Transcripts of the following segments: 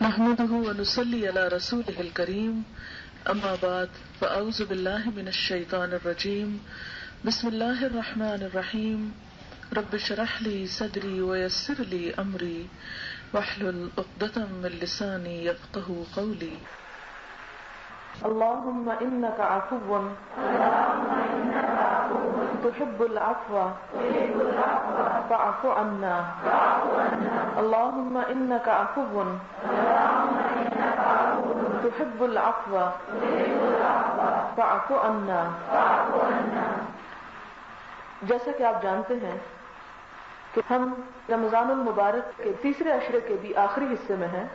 نحمده ونصلي على رسوله الكريم اما بعد فاعوذ بالله من الشيطان الرجيم بسم الله الرحمن الرحيم رب اشرح لي صدري ويسر لي امري واحلل عقدة من لساني يفقهوا قولي اللهم انك عفو تحب العفو فاعف عنا اللهم انك عفو تحب العفو فاعف عنا. جیسا کہ آپ جانتے ہیں کہ ہم رمضان المبارک کے تیسرے عشرے کے بھی آخری حصے میں ہیں.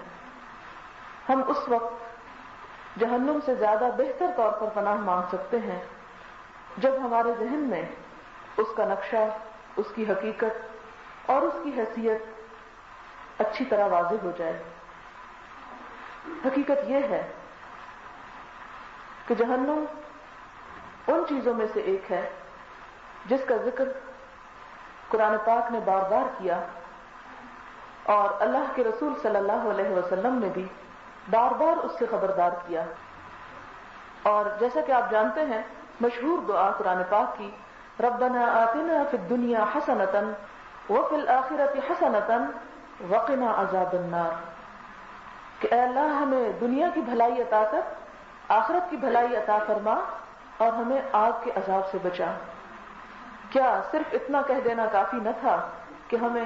ہم اس وقت جہنم سے زیادہ بہتر طور پر پناہ مانگ سکتے ہیں جب ہمارے ذہن میں اس کا نقشہ، اس کی حقیقت اور اس کی حیثیت اچھی طرح واضح ہو جائے. حقیقت یہ ہے کہ جہنم ان چیزوں میں سے ایک ہے جس کا ذکر قرآن پاک نے بار بار کیا اور اللہ کے رسول صلی اللہ علیہ وسلم نے بھی بار بار اس سے خبردار کیا. اور جیسا کہ آپ جانتے ہیں مشہور دعا قرآن پاک کی، ربنا آتنا فی الدنیا حسنۃ وفی الآخرۃ حسنۃ وقنا عذاب النار، کہ اے اللہ ہمیں دنیا کی بھلائی عطا کر، آخرت کی بھلائی عطا فرما اور ہمیں آگ کے عذاب سے بچا. کیا صرف اتنا کہہ دینا کافی نہ تھا کہ ہمیں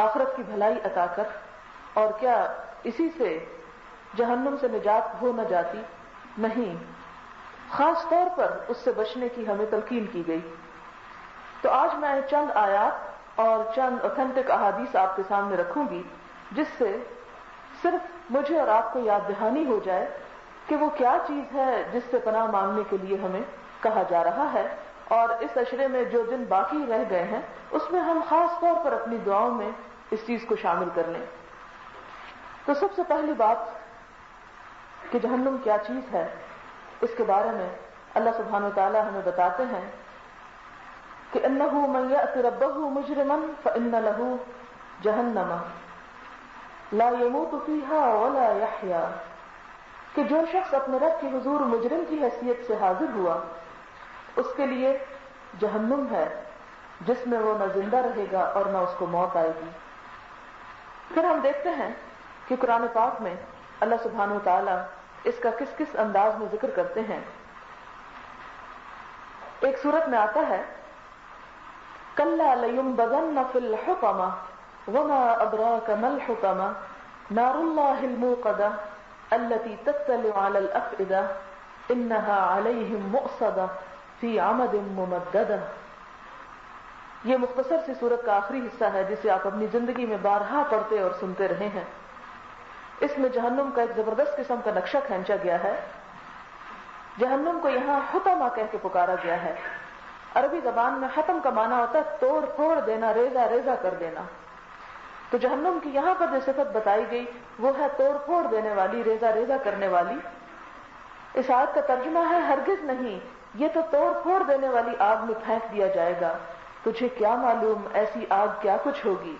آخرت کی بھلائی عطا کر، اور کیا اسی سے جہنم سے نجات ہو نہ جاتی؟ نہیں، خاص طور پر اس سے بچنے کی ہمیں تلقین کی گئی. تو آج میں چند آیات اور چند اوتھینٹک احادیث آپ کے سامنے رکھوں گی جس سے صرف مجھے اور آپ کو یاد دہانی ہو جائے کہ وہ کیا چیز ہے جس سے پناہ مانگنے کے لیے ہمیں کہا جا رہا ہے، اور اس عشرے میں جو دن باقی رہ گئے ہیں اس میں ہم خاص طور پر اپنی دعاؤں میں اس چیز کو شامل کر لیں. تو سب سے پہلی بات کہ جہنم کیا چیز ہے، اس کے بارے میں اللہ سبحانہ وتعالی ہمیں بتاتے ہیں کہ انہ من یأت ربہ مجرما فإن له جہنم لا يموت فیہا ولا یحیا، کہ جو شخص اپنے رب کے حضور مجرم کی حیثیت سے حاضر ہوا اس کے لیے جہنم ہے جس میں وہ نہ زندہ رہے گا اور نہ اس کو موت آئے گی. پھر ہم دیکھتے ہیں کہ قرآن پاک میں اللہ سبحانہ وتعالی اس کا کس کس انداز میں ذکر کرتے ہیں. ایک سورت میں آتا ہے کلا لینبذن فی الحطمہ وما ادراک ما الحطمہ نار اللہ الموقدہ التی تطلع علی الافئدہ انها علیہم مؤصدہ فی عمد ممددہ. یہ مختصر سی سورت کا آخری حصہ ہے جسے آپ اپنی زندگی میں بارہا پڑھتے اور سنتے رہے ہیں. اس میں جہنم کا ایک زبردست قسم کا نقشہ کھینچا گیا ہے. جہنم کو یہاں حطمہ کہہ کے پکارا گیا ہے. عربی زبان میں حطم کا معنی ہوتا ہے توڑ پھوڑ دینا، ریزہ ریزہ کر دینا. تو جہنم کی یہاں پر جو صفت بتائی گئی وہ ہے توڑ پھوڑ دینے والی، ریزہ ریزہ کرنے والی. اس آیت کا ترجمہ ہے ہرگز نہیں، یہ تو توڑ پھوڑ دینے والی آگ میں پھینک دیا جائے گا. تجھے کیا معلوم ایسی آگ کیا کچھ ہوگی؟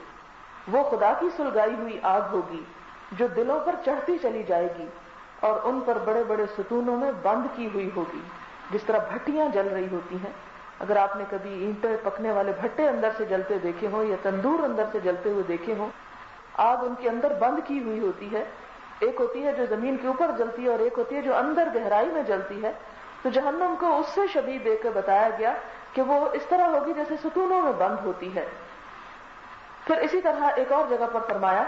وہ خدا کی سلگائی ہوئی آگ ہوگی جو دلوں پر چڑھتی چلی جائے گی اور ان پر بڑے بڑے ستونوں میں بند کی ہوئی ہوگی، جس طرح بھٹیاں جل رہی ہوتی ہیں. اگر آپ نے کبھی اینٹیں پکنے والے بھٹے اندر سے جلتے دیکھے ہوں یا تندور اندر سے جلتے ہوئے دیکھے ہوں، آگ ان کے اندر بند کی ہوئی ہوتی ہے. ایک ہوتی ہے جو زمین کے اوپر جلتی ہے اور ایک ہوتی ہے جو اندر گہرائی میں جلتی ہے. تو جہنم کو اس سے شبیہ دے کر بتایا گیا کہ وہ اس طرح ہوگی جیسے ستونوں میں بند ہوتی ہے. پھر اسی طرح ایک اور جگہ پر فرمایا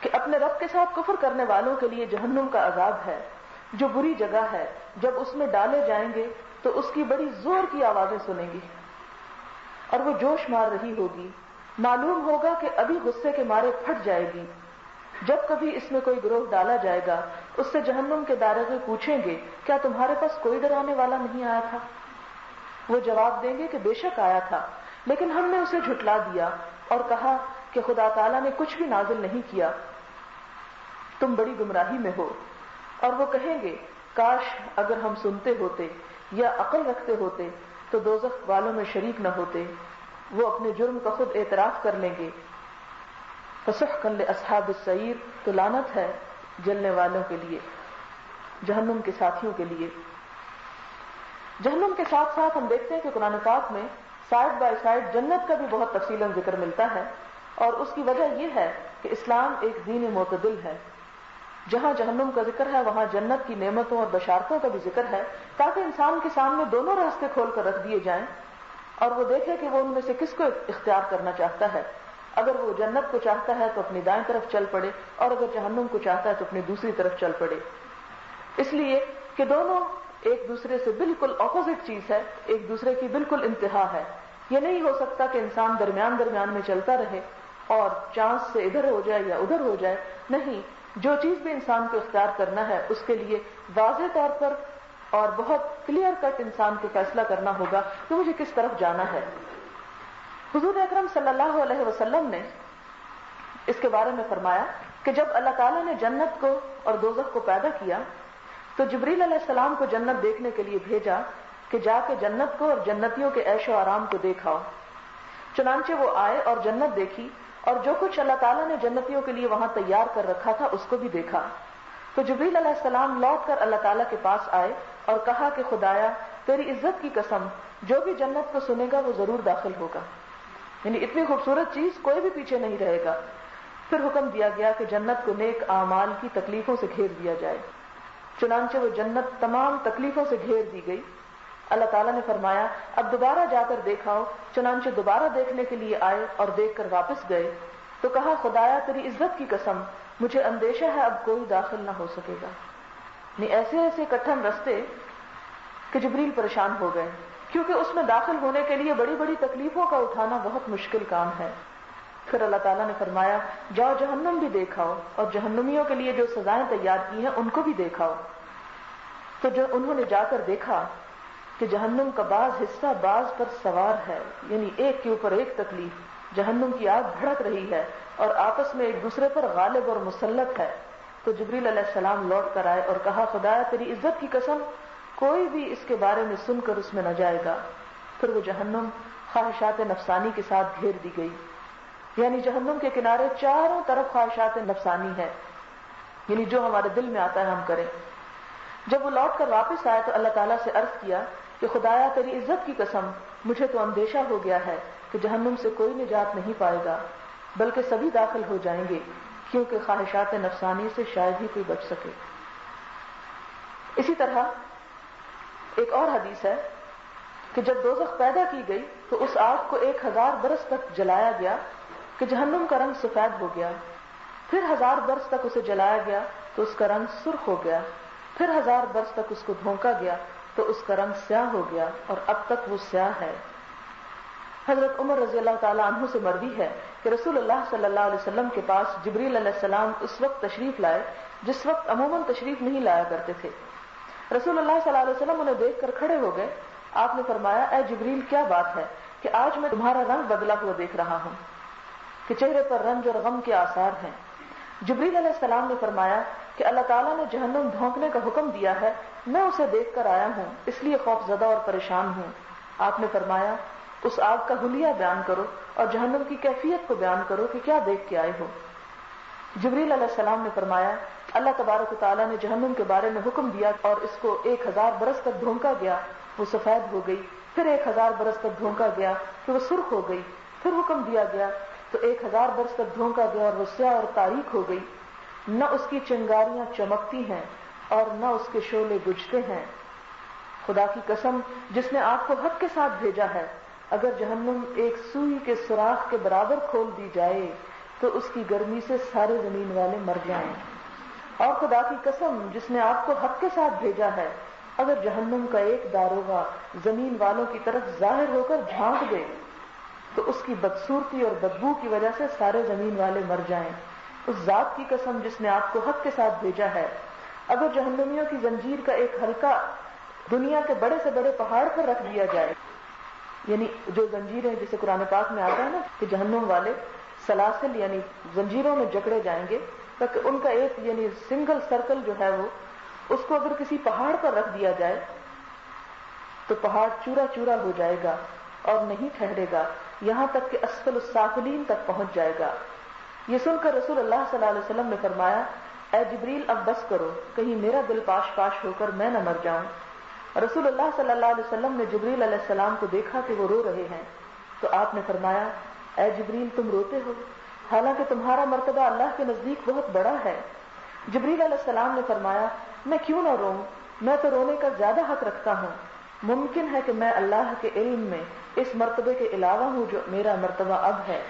کہ اپنے رب کے ساتھ کفر کرنے والوں کے لیے جہنم کا عذاب ہے جو بری جگہ ہے. جب اس میں ڈالے جائیں گے تو اس کی بڑی زور کی آوازیں سنیں گی اور وہ جوش مار رہی ہوگی. معلوم ہوگا کہ ابھی غصے کے مارے پھٹ جائے گی. جب کبھی اس میں کوئی گروہ ڈالا جائے گا اس سے جہنم کے داروغے پوچھیں گے کیا تمہارے پاس کوئی ڈرانے والا نہیں آیا تھا؟ وہ جواب دیں گے کہ بے شک آیا تھا لیکن ہم نے اسے جھٹلا دیا اور کہا کہ خدا تعالیٰ نے کچھ بھی نازل نہیں کیا، تم بڑی گمراہی میں ہو. اور وہ کہیں گے کاش اگر ہم سنتے ہوتے یا عقل رکھتے ہوتے تو دوزخ والوں میں شریک نہ ہوتے. وہ اپنے جرم کا خود اعتراف کر لیں گے. فسحقا لاصحاب السعیر، تو لعنت ہے جلنے والوں کے لیے، جہنم کے ساتھیوں کے لیے۔ جہنم کے ساتھ ساتھ ہم دیکھتے ہیں کہ قرآن پاک میں سائڈ بائی سائڈ جنت کا بھی بہت تفصیلاً ذکر ملتا ہے، اور اس کی وجہ یہ ہے کہ اسلام ایک دین معتدل ہے۔ جہاں جہنم کا ذکر ہے وہاں جنت کی نعمتوں اور بشارتوں کا بھی ذکر ہے، تاکہ انسان کے سامنے دونوں راستے کھول کر رکھ دیے جائیں اور وہ دیکھے کہ وہ ان میں سے کس کو اختیار کرنا چاہتا ہے۔ اگر وہ جنت کو چاہتا ہے تو اپنی دائیں طرف چل پڑے، اور اگر جہنم کو چاہتا ہے تو اپنی دوسری طرف چل پڑے، اس لیے کہ دونوں ایک دوسرے سے بالکل اپوزٹ چیز ہے، ایک دوسرے کی بالکل انتہا ہے۔ یہ نہیں ہو سکتا کہ انسان درمیان درمیان میں چلتا رہے اور چانس سے ادھر ہو جائے یا ادھر ہو جائے، نہیں، جو چیز بھی انسان کو اختیار کرنا ہے اس کے لیے واضح طور پر اور بہت کلیئر کٹ انسان کو فیصلہ کرنا ہوگا کہ مجھے کس طرف جانا ہے۔ حضور اکرم صلی اللہ علیہ وسلم نے اس کے بارے میں فرمایا کہ جب اللہ تعالیٰ نے جنت کو اور دوزخ کو پیدا کیا تو جبریل علیہ السلام کو جنت دیکھنے کے لیے بھیجا کہ جا کے جنت کو اور جنتیوں کے عیش و آرام کو دیکھاؤ۔ چنانچہ وہ آئے اور جنت دیکھی، اور جو کچھ اللہ تعالیٰ نے جنتیوں کے لیے وہاں تیار کر رکھا تھا اس کو بھی دیکھا۔ تو جبریل علیہ السلام لوٹ کر اللہ تعالیٰ کے پاس آئے اور کہا کہ خدایا تیری عزت کی قسم، جو بھی جنت کو سنے گا وہ ضرور داخل ہوگا، یعنی اتنی خوبصورت چیز کوئی بھی پیچھے نہیں رہے گا۔ پھر حکم دیا گیا کہ جنت کو نیک اعمال کی تکلیفوں سے گھیر دیا جائے، چنانچہ وہ جنت تمام تکلیفوں سے گھیر دی گئی۔ اللہ تعالیٰ نے فرمایا اب دوبارہ جا کر دیکھاؤ، چنانچہ دوبارہ دیکھنے کے لیے آئے اور دیکھ کر واپس گئے تو کہا خدایا تیری عزت کی قسم، مجھے اندیشہ ہے اب کوئی داخل نہ ہو سکے گا۔ ایسے ایسے کٹھن رستے کہ جبریل پریشان ہو گئے، کیونکہ اس میں داخل ہونے کے لیے بڑی بڑی تکلیفوں کا اٹھانا بہت مشکل کام ہے۔ پھر اللہ تعالیٰ نے فرمایا جاؤ جہنم بھی دیکھاؤ اور جہنمیوں کے لیے جو سزائیں تیار کی ہیں ان کو بھی دیکھاؤ۔ تو جو انہوں نے جا کر دیکھا کہ جہنم کا بعض حصہ بعض پر سوار ہے، یعنی ایک کے اوپر ایک تکلیف، جہنم کی آگ بھڑک رہی ہے اور آپس میں ایک دوسرے پر غالب اور مسلط ہے، تو جبریل علیہ السلام لوٹ کر آئے اور کہا خدایا تیری عزت کی قسم کوئی بھی اس کے بارے میں سن کر اس میں نہ جائے گا۔ پھر وہ جہنم خواہشات نفسانی کے ساتھ گھیر دی گئی، یعنی جہنم کے کنارے چاروں طرف خواہشات نفسانی ہے، یعنی جو ہمارے دل میں آتا ہے ہم کریں۔ جب وہ لوٹ کر واپس آئے تو اللہ تعالیٰ سے عرض کیا کہ خدایا تیری عزت کی قسم مجھے تو اندیشہ ہو گیا ہے کہ جہنم سے کوئی نجات نہیں پائے گا، بلکہ سبھی داخل ہو جائیں گے، کیونکہ خواہشات نفسانی سے شاید ہی کوئی بچ سکے۔ اسی طرح ایک اور حدیث ہے کہ جب دوزخ پیدا کی گئی تو اس آگ کو 1000 برس تک جلایا گیا کہ جہنم کا رنگ سفید ہو گیا، پھر 1000 برس تک اسے جلایا گیا تو اس کا رنگ سرخ ہو گیا، پھر 1000 برس تک اس کو دھونکا گیا تو اس کا رنگ سیاہ ہو گیا، اور اب تک وہ سیاہ ہے۔ حضرت عمر رضی اللہ تعالیٰ عنہ سے مروی ہے کہ رسول اللہ صلی اللہ علیہ وسلم کے پاس جبریل علیہ السلام اس وقت تشریف لائے جس وقت عموماً تشریف نہیں لایا کرتے تھے۔ رسول اللہ صلی اللہ علیہ وسلم انہیں دیکھ کر کھڑے ہو گئے۔ آپ نے فرمایا اے جبریل کیا بات ہے کہ آج میں تمہارا رنگ بدلا ہوا دیکھ رہا ہوں، کہ چہرے پر رنج اور غم کے آثار ہیں۔ جبریل علیہ السلام نے فرمایا کہ اللہ تعالیٰ نے جہنم دھونکنے کا حکم دیا ہے، میں اسے دیکھ کر آیا ہوں، اس لیے خوف زدہ اور پریشان ہوں۔ آپ نے فرمایا اس آگ کا حلیہ بیان کرو اور جہنم کی کیفیت کو بیان کرو کہ کیا دیکھ کے آئے ہو۔ جبریل علیہ السلام نے فرمایا اللہ تبارک و تعالیٰ نے جہنم کے بارے میں حکم دیا اور اس کو 1000 برس تک دھونکا گیا، وہ سفید ہو گئی، پھر 1000 برس تک دھونکا گیا کہ وہ سرخ ہو گئی، پھر حکم دیا گیا تو 1000 برس تک دھونکا گیا اور وہ سیاہ اور تاریک ہو گئی، نہ اس کی چنگاریاں چمکتی ہیں اور نہ اس کے شعلے بجھتے ہیں۔ خدا کی قسم جس نے آپ کو حق کے ساتھ بھیجا ہے، اگر جہنم ایک سوئی کے سوراخ کے برابر کھول دی جائے تو اس کی گرمی سے سارے زمین والے مر جائیں۔ اور خدا کی قسم جس نے آپ کو حق کے ساتھ بھیجا ہے، اگر جہنم کا ایک داروغہ زمین والوں کی طرف ظاہر ہو کر جھانک دے تو اس کی بدصورتی اور بدبو کی وجہ سے سارے زمین والے مر جائیں۔ اس ذات کی قسم جس نے آپ کو حق کے ساتھ بھیجا ہے، اگر جہنمیوں کی زنجیر کا ایک حلقہ دنیا کے بڑے سے بڑے پہاڑ پر رکھ دیا جائے، یعنی جو زنجیریں جسے قرآن پاک میں آتا ہے نا کہ جہنم والے سلاسل یعنی زنجیروں میں جکڑے جائیں گے، تاکہ ان کا ایک یعنی سنگل سرکل جو ہے وہ اس کو اگر کسی پہاڑ پر رکھ دیا جائے تو پہاڑ چورا چورا ہو جائے گا اور نہیں ٹھہرے گا، یہاں تک کہ اسفل السافلین تک پہنچ جائے گا۔ یہ سن کر رسول اللہ صلی اللہ علیہ وسلم نے فرمایا اے جبریل اب بس کرو، کہیں میرا دل پاش پاش ہو کر میں نہ مر جاؤں۔ رسول اللہ صلی اللہ علیہ وسلم نے جبریل علیہ السلام کو دیکھا کہ وہ رو رہے ہیں تو آپ نے فرمایا اے جبریل تم روتے ہو حالانکہ تمہارا مرتبہ اللہ کے نزدیک بہت بڑا ہے۔ جبریل علیہ السلام نے فرمایا میں کیوں نہ روؤں، میں تو رونے کا زیادہ حق رکھتا ہوں، ممکن ہے کہ میں اللہ کے علم میں اس مرتبے کے علاوہ ہوں جو میرا مرتبہ اب ہے،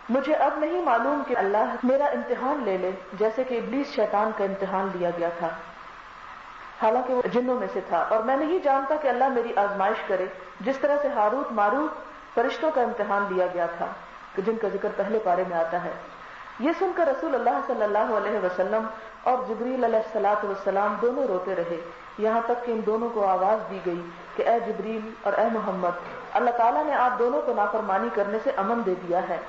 مجھے اب نہیں معلوم کہ اللہ میرا امتحان لے لے جیسے کہ ابلیس شیطان کا امتحان لیا گیا تھا، حالانکہ وہ جنوں میں سے تھا، اور میں نہیں جانتا کہ اللہ میری آزمائش کرے جس طرح سے ہاروت ماروت فرشتوں کا امتحان لیا گیا تھا جن کا ذکر پہلے پارے میں آتا ہے۔ یہ سن کر رسول اللہ صلی اللہ علیہ وسلم اور جبریل علیہ الصلوۃ والسلام دونوں روتے رہے، یہاں تک کہ ان دونوں کو آواز دی گئی کہ اے جبریل اور اے محمد، اللہ تعالیٰ نے آپ دونوں کو نافرمانی کرنے سے امن دے دیا ہے۔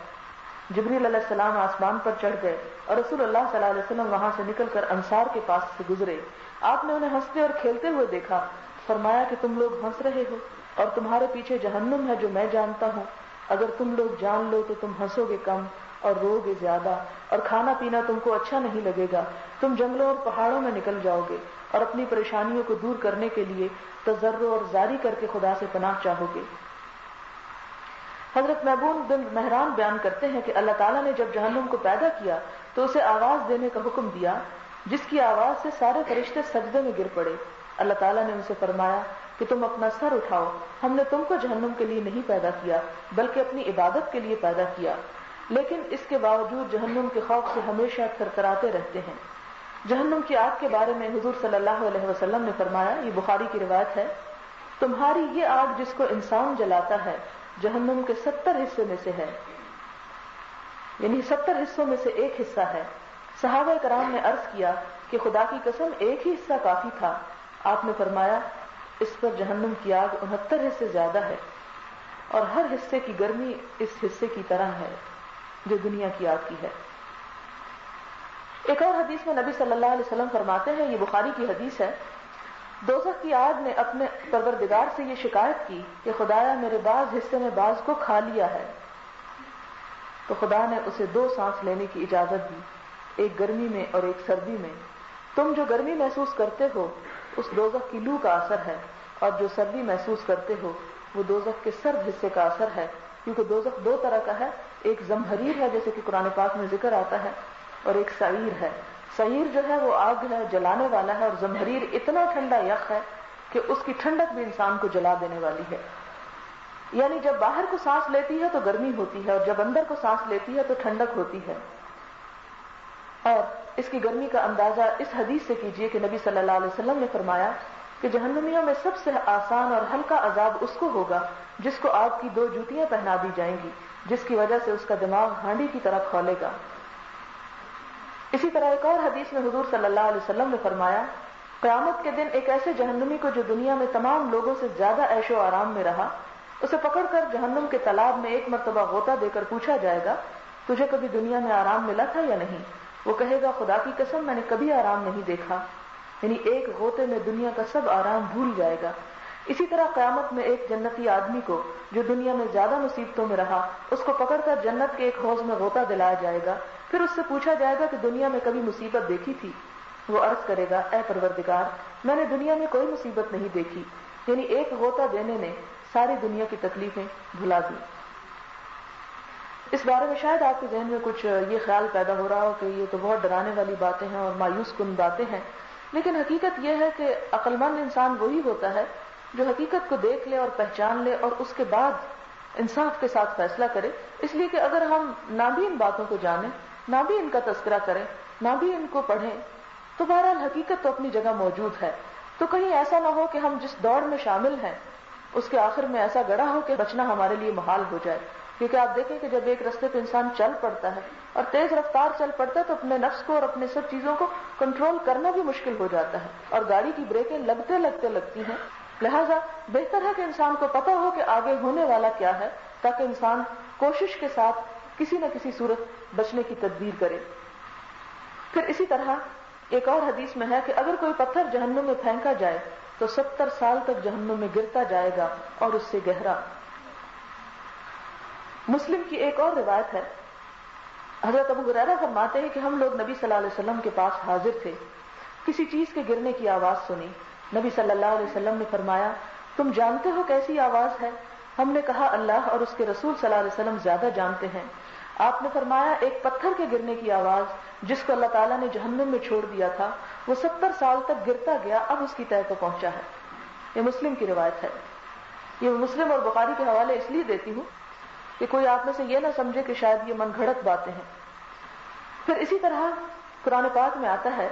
جبریل علیہ السلام آسمان پر چڑھ گئے اور رسول اللہ صلی اللہ علیہ وسلم وہاں سے نکل کر انصار کے پاس سے گزرے، آپ نے انہیں ہنستے اور کھیلتے ہوئے دیکھا، فرمایا کہ تم لوگ ہنس رہے ہو اور تمہارے پیچھے جہنم ہے جو میں جانتا ہوں، اگر تم لوگ جان لو تو تم ہنسو گے کم اور رو گے زیادہ، اور کھانا پینا تم کو اچھا نہیں لگے گا، تم جنگلوں اور پہاڑوں میں نکل جاؤ گے اور اپنی پریشانیوں کو دور کرنے کے لیے تضرع اور زاری کر کے خدا سے پناہ چاہو گے۔ حضرت محبون بن مہران بیان کرتے ہیں کہ اللہ تعالیٰ نے جب جہنم کو پیدا کیا تو اسے آواز دینے کا حکم دیا جس کی آواز سے سارے فرشتے سجدے میں گر پڑے۔ اللہ تعالیٰ نے ان سے فرمایا کہ تم اپنا سر اٹھاؤ، ہم نے تم کو جہنم کے لیے نہیں پیدا کیا بلکہ اپنی عبادت کے لیے پیدا کیا، لیکن اس کے باوجود جہنم کے خوف سے ہمیشہ تھرتھراتے رہتے ہیں۔ جہنم کی آگ کے بارے میں حضور صلی اللہ علیہ وسلم نے فرمایا، یہ بخاری کی روایت ہے، تمہاری یہ آگ جس کو انسان جلاتا ہے جہنم کے 70 حصے میں سے ہے، یعنی 70 حصوں میں سے ایک حصہ ہے۔ صحابہ کرام نے عرض کیا کہ خدا کی قسم ایک ہی حصہ کافی تھا، آپ نے فرمایا اس پر جہنم کی آگ 69 حصے زیادہ ہے اور ہر حصے کی گرمی اس حصے کی طرح ہے جو دنیا کی آگ کی ہے۔ ایک اور حدیث میں نبی صلی اللہ علیہ وسلم فرماتے ہیں، یہ بخاری کی حدیث ہے، دوزخ کی آگ نے اپنے پروردگار سے یہ شکایت کی کہ خدایا میرے بعض حصے میں بعض کو کھا لیا ہے، تو خدا نے اسے 2 سانس لینے کی اجازت دی، ایک گرمی میں اور ایک سردی میں۔ تم جو گرمی محسوس کرتے ہو اس دوزخ کی لو کا اثر ہے، اور جو سردی محسوس کرتے ہو وہ دوزخ کے سرد حصے کا اثر ہے، کیونکہ دوزخ 2 طرح کا ہے، ایک زمہریر ہے جیسے کہ قرآن پاک میں ذکر آتا ہے، اور ایک سعیر ہے۔ سعیر جو ہے وہ آگ ہے، جلانے والا ہے، اور زمہریر اتنا ٹھنڈا یخ ہے کہ اس کی ٹھنڈک بھی انسان کو جلا دینے والی ہے، یعنی جب باہر کو سانس لیتی ہے تو گرمی ہوتی ہے اور جب اندر کو سانس لیتی ہے تو ٹھنڈک ہوتی ہے۔ اور اس کی گرمی کا اندازہ اس حدیث سے کیجئے کہ نبی صلی اللہ علیہ وسلم نے فرمایا کہ جہنمیوں میں سب سے آسان اور ہلکا عذاب اس کو ہوگا جس کو آگ کی 2 جوتیاں پہنا دی جائیں گی، جس کی وجہ سے اس کا دماغ ہانڈی کی طرح کھولے گا۔ اسی طرح ایک اور حدیث میں حضور صلی اللہ علیہ وسلم نے فرمایا، قیامت کے دن ایک ایسے جہنمی کو جو دنیا میں تمام لوگوں سے زیادہ عیش و آرام میں رہا، اسے پکڑ کر جہنم کے تالاب میں ایک مرتبہ غوطہ دے کر پوچھا جائے گا تجھے کبھی دنیا میں آرام ملا تھا یا نہیں؟ وہ کہے گا خدا کی قسم میں نے کبھی آرام نہیں دیکھا، یعنی ایک غوطے میں دنیا کا سب آرام بھول جائے گا۔ اسی طرح قیامت میں ایک جنتی آدمی کو جو دنیا میں زیادہ مصیبتوں میں رہا اس کو پکڑ کر جنت کے ایک حوض میں غوطہ دلایا جائے گا، پھر اس سے پوچھا جائے گا کہ دنیا میں کبھی مصیبت دیکھی تھی؟ وہ عرض کرے گا اے پروردگار میں نے دنیا میں کوئی مصیبت نہیں دیکھی، یعنی ایک غوطہ دینے نے ساری دنیا کی تکلیفیں بھلا دی۔ اس بارے میں شاید آپ کے ذہن میں کچھ یہ خیال پیدا ہو رہا ہو کہ یہ تو بہت ڈرانے والی باتیں ہیں اور مایوس کن باتیں ہیں، لیکن حقیقت یہ ہے کہ عقل مند انسان وہی ہوتا ہے جو حقیقت کو دیکھ لے اور پہچان لے اور اس کے بعد انصاف کے ساتھ فیصلہ کرے، اس لیے کہ اگر ہم نہ بھی ان باتوں کو جانیں، نہ بھی ان کا تذکرہ کریں، نہ بھی ان کو پڑھیں، تو بہرحال حقیقت تو اپنی جگہ موجود ہے۔ تو کہیں ایسا نہ ہو کہ ہم جس دوڑ میں شامل ہیں اس کے آخر میں ایسا گڑا ہو کہ بچنا ہمارے لیے محال ہو جائے، کیونکہ آپ دیکھیں کہ جب ایک رستے پہ انسان چل پڑتا ہے اور تیز رفتار چل پڑتا ہے تو اپنے نفس کو اور اپنے سب چیزوں کو کنٹرول کرنا بھی مشکل ہو جاتا ہے اور گاڑی کی بریکیں لگتے لگتی ہیں۔ لہذا بہتر ہے کہ انسان کو پتہ ہو کہ آگے ہونے والا کیا ہے، تاکہ انسان کوشش کے ساتھ کسی نہ کسی صورت بچنے کی تدبیر کرے۔ پھر اسی طرح ایک اور حدیث میں ہے کہ اگر کوئی پتھر جہنم میں پھینکا جائے تو 70 سال تک جہنم میں گرتا جائے گا اور اس سے گہرا۔ مسلم کی ایک اور روایت ہے، حضرت ابو ہریرہ فرماتے ہیں کہ ہم لوگ نبی صلی اللہ علیہ وسلم کے پاس حاضر تھے، کسی چیز کے گرنے کی آواز سنی، نبی صلی اللہ علیہ وسلم نے فرمایا تم جانتے ہو کیسی آواز ہے؟ ہم نے کہا اللہ اور اس کے رسول صلی اللہ علیہ وسلم زیادہ جانتے ہیں۔ آپ نے فرمایا ایک پتھر کے گرنے کی آواز جس کو اللہ تعالیٰ نے جہنم میں چھوڑ دیا تھا، وہ 70 سال تک گرتا گیا، اب اس کی تہہ کو پہنچا ہے۔ یہ مسلم کی روایت ہے۔ یہ مسلم اور بخاری کے حوالے اس لیے دیتی ہوں کہ کوئی آپ میں سے یہ نہ سمجھے کہ شاید یہ من گھڑت باتیں ہیں۔ پھر اسی طرح قرآن پاک میں آتا ہے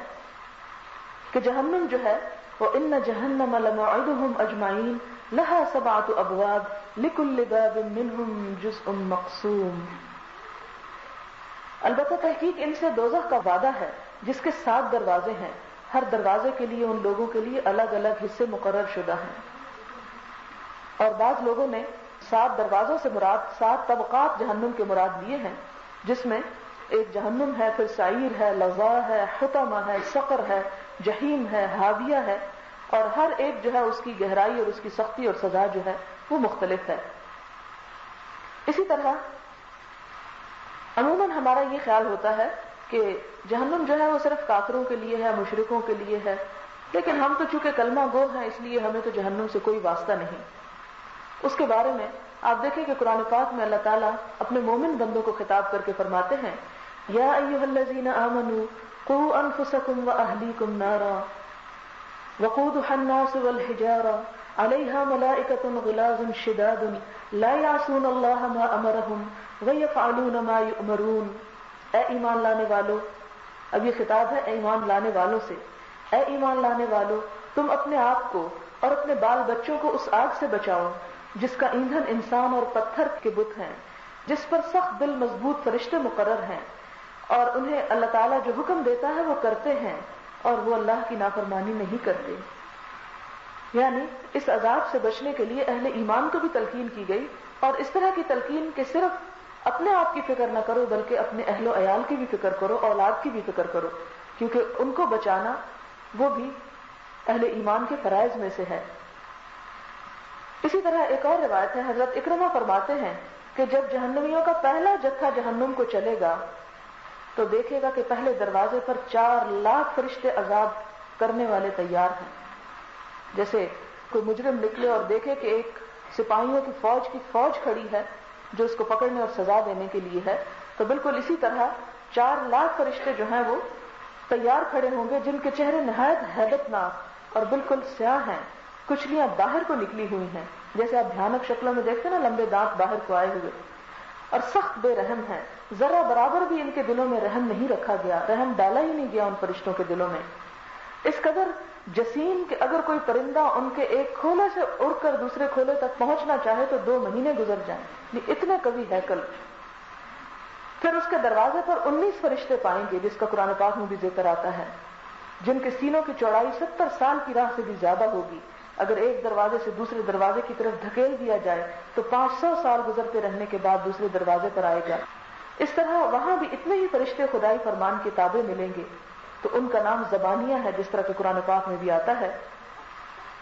کہ جہنم جو ہے وہ ان جہنم لموعدهم اجمعین لها 7 ابواب لكل باب منهم جزء مقسوم۔ البتہ تحقیق ان سے دوزخ کا وعدہ ہے جس کے 7 دروازے ہیں، ہر دروازے کے لیے ان لوگوں کے لیے الگ الگ حصے مقرر شدہ ہیں۔ اور بعض لوگوں نے 7 دروازوں سے مراد 7 طبقات جہنم کے مراد لیے ہیں، جس میں ایک جہنم ہے، پھر سعیر ہے، لظا ہے، حطمہ ہے، سقر ہے، جہیم ہے، حاویہ ہے، اور ہر ایک جو ہے اس کی گہرائی اور اس کی سختی اور سزا جو ہے وہ مختلف ہے۔ اسی طرح عموماً ہمارا یہ خیال ہوتا ہے کہ جہنم جو ہے وہ صرف کافروں کے لیے ہے، مشرکوں کے لیے ہے، لیکن ہم تو چونکہ کلمہ گو ہیں اس لیے ہمیں تو جہنم سے کوئی واسطہ نہیں۔ اس کے بارے میں آپ دیکھیں کہ قرآن پاک میں اللہ تعالیٰ اپنے مومن بندوں کو خطاب کر کے فرماتے ہیں یا ایھا الذین آمنوا قوا انفسکم واہلیکم نارا وقودها الناس والحجارہ علیہا ملائکۃ غلاظ شداد لا یعصون اللہ ما امرہم ویفعلون ما یؤمرون۔ اے ایمان لانے والو، اب یہ خطاب ہے اے ایمان لانے والوں سے، اے ایمان لانے والو تم اپنے آپ کو اور اپنے بال بچوں کو اس آگ سے بچاؤ جس کا ایندھن انسان اور پتھر کے بت ہیں، جس پر سخت دل مضبوط فرشتے مقرر ہیں، اور انہیں اللہ تعالیٰ جو حکم دیتا ہے وہ کرتے ہیں اور وہ اللہ کی نافرمانی نہیں کرتے۔ یعنی اس عذاب سے بچنے کے لیے اہل ایمان کو بھی تلقین کی گئی، اور اس طرح کی تلقین کہ صرف اپنے آپ کی فکر نہ کرو بلکہ اپنے اہل و عیال کی بھی فکر کرو، اولاد کی بھی فکر کرو، کیونکہ ان کو بچانا وہ بھی اہل ایمان کے فرائض میں سے ہے۔ اسی طرح ایک اور روایت ہے، حضرت اکرمہ فرماتے ہیں کہ جب جہنمیوں کا پہلا جتھا جہنم کو چلے گا تو دیکھے گا کہ پہلے دروازے پر 4 لاکھ فرشتے عذاب کرنے والے تیار ہیں۔ جیسے کوئی مجرم نکلے اور دیکھے کہ ایک سپاہیوں کی فوج کھڑی ہے جو اس کو پکڑنے اور سزا دینے کے لیے ہے، تو بالکل اسی طرح 4 لاکھ فرشتے جو ہیں وہ تیار کھڑے ہوں گے، جن کے چہرے نہایت ہیبت ناک اور بالکل سیاہ ہیں، کچلیاں باہر کو نکلی ہوئی ہیں، جیسے آپ بھیانک شکلوں میں دیکھتے ہیں نا، لمبے دانت باہر کو آئے ہوئے، اور سخت بے رحم ہیں، ذرا برابر بھی ان کے دلوں میں رحم نہیں رکھا گیا، رحم ڈالا ہی نہیں گیا ان فرشتوں کے دلوں میں۔ اس قدر جسیم کہ اگر کوئی پرندہ ان کے ایک کھولے سے اڑ کر دوسرے کھولے تک پہنچنا چاہے تو 2 مہینے گزر جائیں، یہ اتنے قوی ہیکل۔ پھر اس کے دروازے پر 19 فرشتے پائیں گے جس کا قرآن پاک میں بھی ذکر آتا ہے، جن کے سینوں کی چوڑائی 70 سال کی راہ سے بھی زیادہ ہوگی۔ اگر ایک دروازے سے دوسرے دروازے کی طرف دھکیل دیا جائے تو 500 سال گزرتے رہنے کے بعد دوسرے دروازے پر آئے گا۔ اس طرح وہاں بھی اتنے ہی فرشتے خدائی فرمان کے تابع ملیں گے، تو ان کا نام زبانیہ ہے جس طرح کہ قرآن پاک میں بھی آتا ہے۔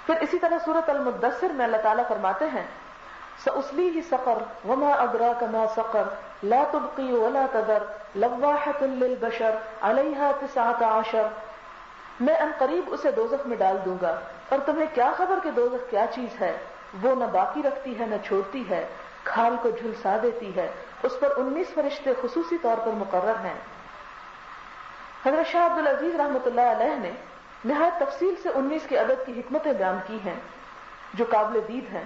پھر اسی طرح سورۃ المدثر میں اللہ تعالیٰ فرماتے ہیں سأصلیہ سقر وما ادراک ما سقر لا تبقی ولا تذر لواحۃ للبشر علیہا 19، میں ان قریب اسے دوزخ میں ڈال دوں گا، اور تمہیں کیا خبر کہ دوزخ کیا چیز ہے، وہ نہ باقی رکھتی ہے نہ چھوڑتی ہے، کھال کو جھلسا دیتی ہے، اس پر 19 فرشتے خصوصی طور پر مقرر ہیں۔ حضرت شاہ عبد العزیز رحمۃ اللہ علیہ نے نہایت تفصیل سے 19 کے عدد کی حکمتیں بیان کی ہیں جو قابل دید ہیں۔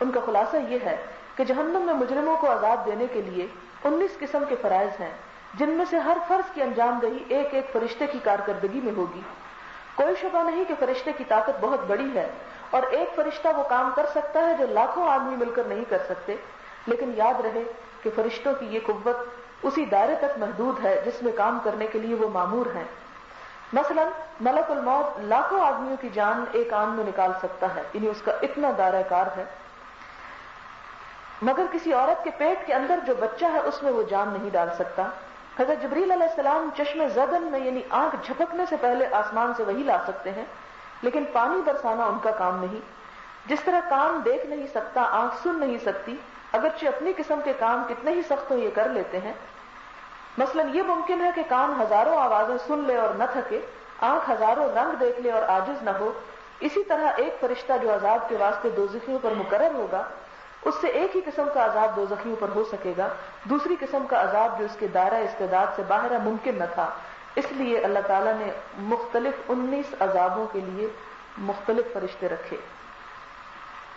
ان کا خلاصہ یہ ہے کہ جہنم میں مجرموں کو عذاب دینے کے لیے 19 قسم کے فرائض ہیں، جن میں سے ہر فرض کی انجام دہی ایک ایک فرشتے کی کارکردگی میں ہوگی۔ کوئی شبہ نہیں کہ فرشتے کی طاقت بہت بڑی ہے، اور ایک فرشتہ وہ کام کر سکتا ہے جو لاکھوں آدمی مل کر نہیں کر سکتے، لیکن یاد رہے کہ فرشتوں کی یہ قوت اسی دائرے تک محدود ہے جس میں کام کرنے کے لیے وہ مامور ہیں۔ مثلا ملک الموت لاکھوں آدمیوں کی جان ایک آن میں نکال سکتا ہے، یعنی اس کا اتنا دائرہ کار ہے، مگر کسی عورت کے پیٹ کے اندر جو بچہ ہے اس میں وہ جان نہیں ڈال سکتا۔ حضرت جبریل علیہ السلام چشم زدن میں یعنی آنکھ جھپکنے سے پہلے آسمان سے وحی لا سکتے ہیں، لیکن پانی برسانا ان کا کام نہیں۔ جس طرح کان دیکھ نہیں سکتا، آنکھ سن نہیں سکتی، اگرچہ اپنی قسم کے کام کتنے ہی سخت ہو یہ کر لیتے ہیں، مثلا یہ ممکن ہے کہ کان ہزاروں آوازیں سن لے اور نہ تھکے، آنکھ ہزاروں رنگ دیکھ لے اور عاجز نہ ہو، اسی طرح ایک فرشتہ جو عذاب کے واسطے دوزخیوں پر مقرر ہوگا، اس سے ایک ہی قسم کا عذاب دوزخیوں پر ہو سکے گا، دوسری قسم کا عذاب جو اس کے دائرہ استعداد سے باہر ہے ممکن نہ تھا۔ اس لیے اللہ تعالیٰ نے مختلف 19 عذابوں کے لیے مختلف فرشتے رکھے۔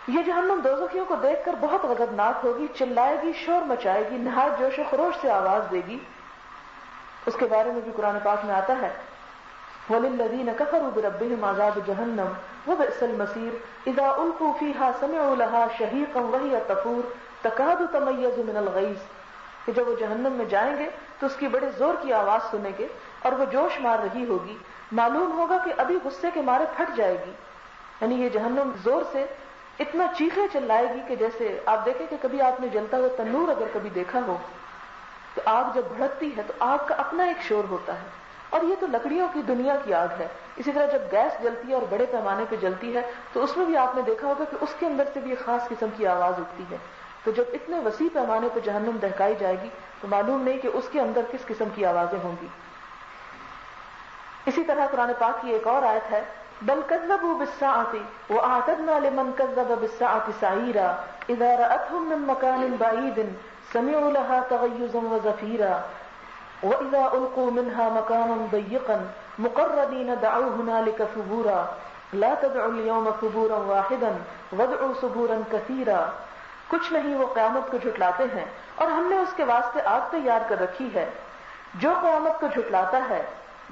یہ جہنم دوزخیوں کو دیکھ کر بہت غضبناک ہوگی، چلائے گی، شور مچائے گی، نہایت جوش و خروش سے آواز دے گی۔ اس کے بارے میں بھی قرآن پاک میں آتا ہے وَلِلَّذِينَ كَفَرُوا بِرَبِّهِمْ عَذَابُ جَهَنَّمَ وَبِئْسَ الْمَصِيرُ إِذَا أُلْقُوا فِيهَا سَمِعُوا لَهَا شَهِيقًا وَهِيَ تَفُورُ تَكَادُ تَمَيَّزُ مِنَ الْغَيْظِ کہ جب وہ جہنم میں جائیں گے تو اس کی بڑے زور کی آواز سنیں گے اور وہ جوش مار رہی ہوگی، معلوم ہوگا کہ ابھی غصے کے مارے پھٹ جائے گی۔ یعنی یہ جہنم زور سے اتنا چیخے چلائے گی کہ جیسے آپ دیکھیں کہ کبھی آپ نے جلتا ہوا تنور اگر کبھی دیکھا ہو تو آگ جب بھڑکتی ہے تو آگ کا اپنا ایک شور ہوتا ہے، اور یہ تو لکڑیوں کی دنیا کی آگ ہے۔ اسی طرح جب گیس جلتی ہے اور بڑے پیمانے پہ جلتی ہے تو اس میں بھی آپ نے دیکھا ہوگا کہ اس کے اندر سے بھی ایک خاص قسم کی آواز اٹھتی ہے۔ تو جب اتنے وسیع پیمانے پہ جہنم دہکائی جائے گی تو معلوم نہیں کہ اس کے اندر کس قسم کی آوازیں ہوں گی۔ اسی طرح قرآن پاک کی ایک اور آیت ہے بل کذبوا بالساعة وأعتدنا لمن كذب بالساعة سعيرا إذا رأتهم من مكان بعيد سمعوا لها تغيظا وزفيرا وإذا ألقوا منها مكانا ضيقا مقرنين دعوا هنالك ثبورا لا تدعوا اليوم ثبورا واحدا وادعوا ثبورا كثيرا۔ کچھ نہیں وہ قیامت کو جھٹلاتے ہیں اور ہم نے اس کے واسطے آگ تیار کر رکھی ہے۔ جو قیامت کو جھٹلاتا ہے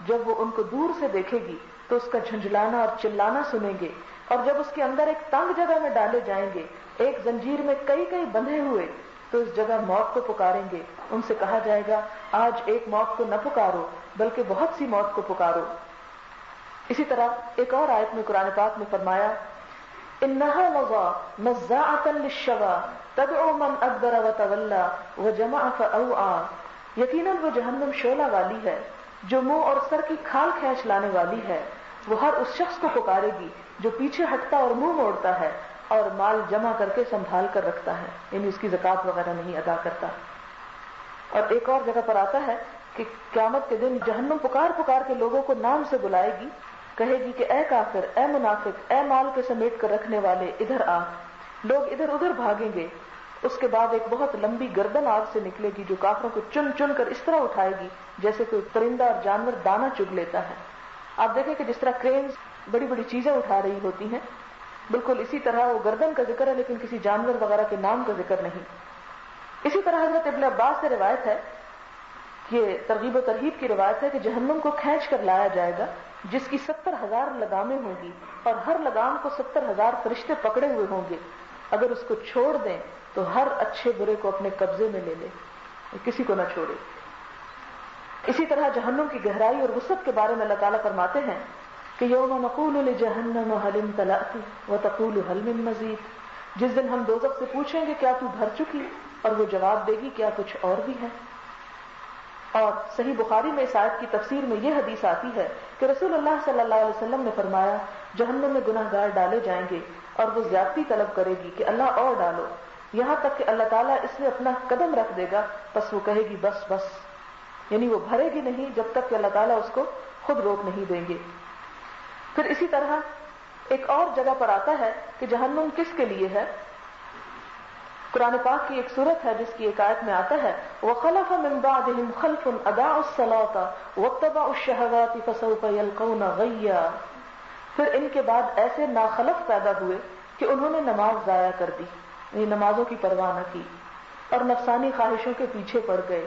جب وہ ان کو دور سے دیکھے گی تو اس کا جھنجھلانا اور چلانا سنیں گے، اور جب اس کے اندر ایک تنگ جگہ میں ڈالے جائیں گے، ایک زنجیر میں کئی کئی بندھے ہوئے، تو اس جگہ موت کو پکاریں گے۔ ان سے کہا جائے گا آج ایک موت کو نہ پکارو بلکہ بہت سی موت کو پکارو۔ اسی طرح ایک اور آیت میں قرآن پاک نے فرمایا انہا لظا نزاعۃ للشوی تدعو من ادبر وتولی وجمع فاوعى، یقیناً وہ جہنم شعلہ والی ہے جو منہ اور سر کی کھال کھینچ لانے والی ہے، وہ ہر اس شخص کو پکارے گی جو پیچھے ہٹتا اور منہ موڑتا ہے اور مال جمع کر کے سنبھال کر رکھتا ہے، یعنی اس کی زکوٰۃ وغیرہ نہیں ادا کرتا۔ اور ایک اور جگہ پر آتا ہے کہ قیامت کے دن جہنم پکار پکار کے لوگوں کو نام سے بلائے گی، کہے گی کہ اے کافر، اے منافق، اے مال کے سمیٹ کر رکھنے والے ادھر آ۔ لوگ ادھر ادھر بھاگیں گے۔ اس کے بعد ایک بہت لمبی گردن آگ سے نکلے گی جو کافروں کو چن چن کر اس طرح اٹھائے گی جیسے کوئی پرندہ اور جانور دانہ چگ لیتا ہے۔ آپ دیکھیں کہ جس طرح کرینز بڑی بڑی چیزیں اٹھا رہی ہوتی ہیں، بالکل اسی طرح وہ گردن کا ذکر ہے لیکن کسی جانور وغیرہ کے نام کا ذکر نہیں۔ اسی طرح حضرت ابن عباس سے روایت ہے، یہ ترغیب و ترہیب کی روایت ہے کہ جہنم کو کھینچ کر لایا جائے گا جس کی 70,000 لگامیں ہوں گی اور ہر لگام کو 70,000 فرشتے پکڑے ہوئے ہوں گے۔ اگر اس کو چھوڑ دیں تو ہر اچھے برے کو اپنے قبضے میں لے لے، کسی کو نہ چھوڑے۔ اسی طرح جہنم کی گہرائی اور وسعت کے بارے میں اللہ تعالیٰ فرماتے ہیں کہ یوم نقول لجہنم هل امتلأت وتقول هل من مزید، جس دن ہم دوزخ سے پوچھیں گے کیا تو بھر چکی، اور وہ جواب دے گی کیا کچھ اور بھی ہے۔ اور صحیح بخاری میں اس آیت کی تفسیر میں یہ حدیث آتی ہے کہ رسول اللہ صلی اللہ علیہ وسلم نے فرمایا جہنم میں گناہ گار ڈالے جائیں گے اور وہ زیادتی طلب کرے گی کہ اللہ اور ڈالو، یہاں تک کہ اللہ تعالیٰ اس میں اپنا قدم رکھ دے گا، پس وہ کہے گی بس بس، یعنی وہ بھرے گی نہیں جب تک کہ اللہ تعالیٰ اس کو خود روک نہیں دیں گے۔ پھر اسی طرح ایک اور جگہ پر آتا ہے کہ جہنم کس کے لیے ہے۔ قرآن پاک کی ایک صورت ہے جس کی ایک آیت میں آتا ہے وَخَلَفَ مِن بَعْدِهِمْ خَلْفٌ أَضَاعُوا الصَّلَاةَ وَاتَّبَعُوا الشَّهَوَاتِ فَسَوْفَ يَلْقَوْنَ غَيًّا، پھر ان کے بعد ایسے ناخلف پیدا ہوئے کہ انہوں نے نماز ضائع کر دی، یعنی نمازوں کی پرواہ نہ کی اور نفسانی خواہشوں کے پیچھے پڑ گئے،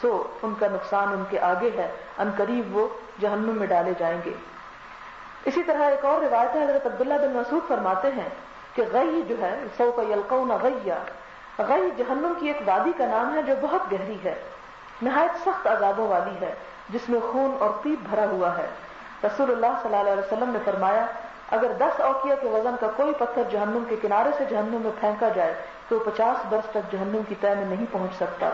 سو ان کا نقصان ان کے آگے ہے، ان قریب وہ جہنم میں ڈالے جائیں گے۔ اسی طرح ایک اور روایت ہے، حضرت عبداللہ بن مسعود فرماتے ہیں کہ غی جو ہے سوف یلقون غیا، غی جہنم کی ایک وادی کا نام ہے جو بہت گہری ہے، نہایت سخت عذابوں والی ہے، جس میں خون اور پیپ بھرا ہوا ہے۔ رسول اللہ صلی اللہ علیہ وسلم نے فرمایا اگر 10 اوقیہ کے وزن کا کوئی پتھر جہنم کے کنارے سے جہنم میں پھینکا جائے تو 50 برس تک جہنم کی تہہ میں نہیں پہنچ سکتا،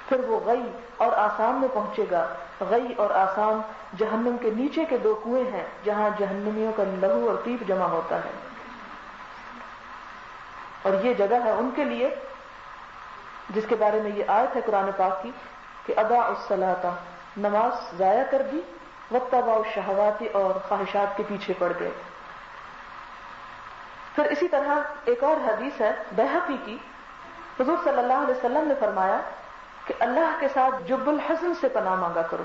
پھر وہ غی اور آسام میں پہنچے گا۔ غی اور آسام جہنم کے نیچے کے 2 کنویں ہیں جہاں جہنمیوں کا لہو اور پیپ جمع ہوتا ہے، اور یہ جگہ ہے ان کے لیے جس کے بارے میں یہ آیت ہے قرآن پاک کی کہ اضاعوا الصلاۃ، نماز ضائع کر دی، واتبعوا الشہوات، اور خواہشات کے پیچھے پڑ گئے۔ پھر اسی طرح ایک اور حدیث ہے بیہقی کی، حضور صلی اللہ علیہ وسلم نے فرمایا کہ اللہ کے ساتھ جب الحزن سے پناہ مانگا کرو،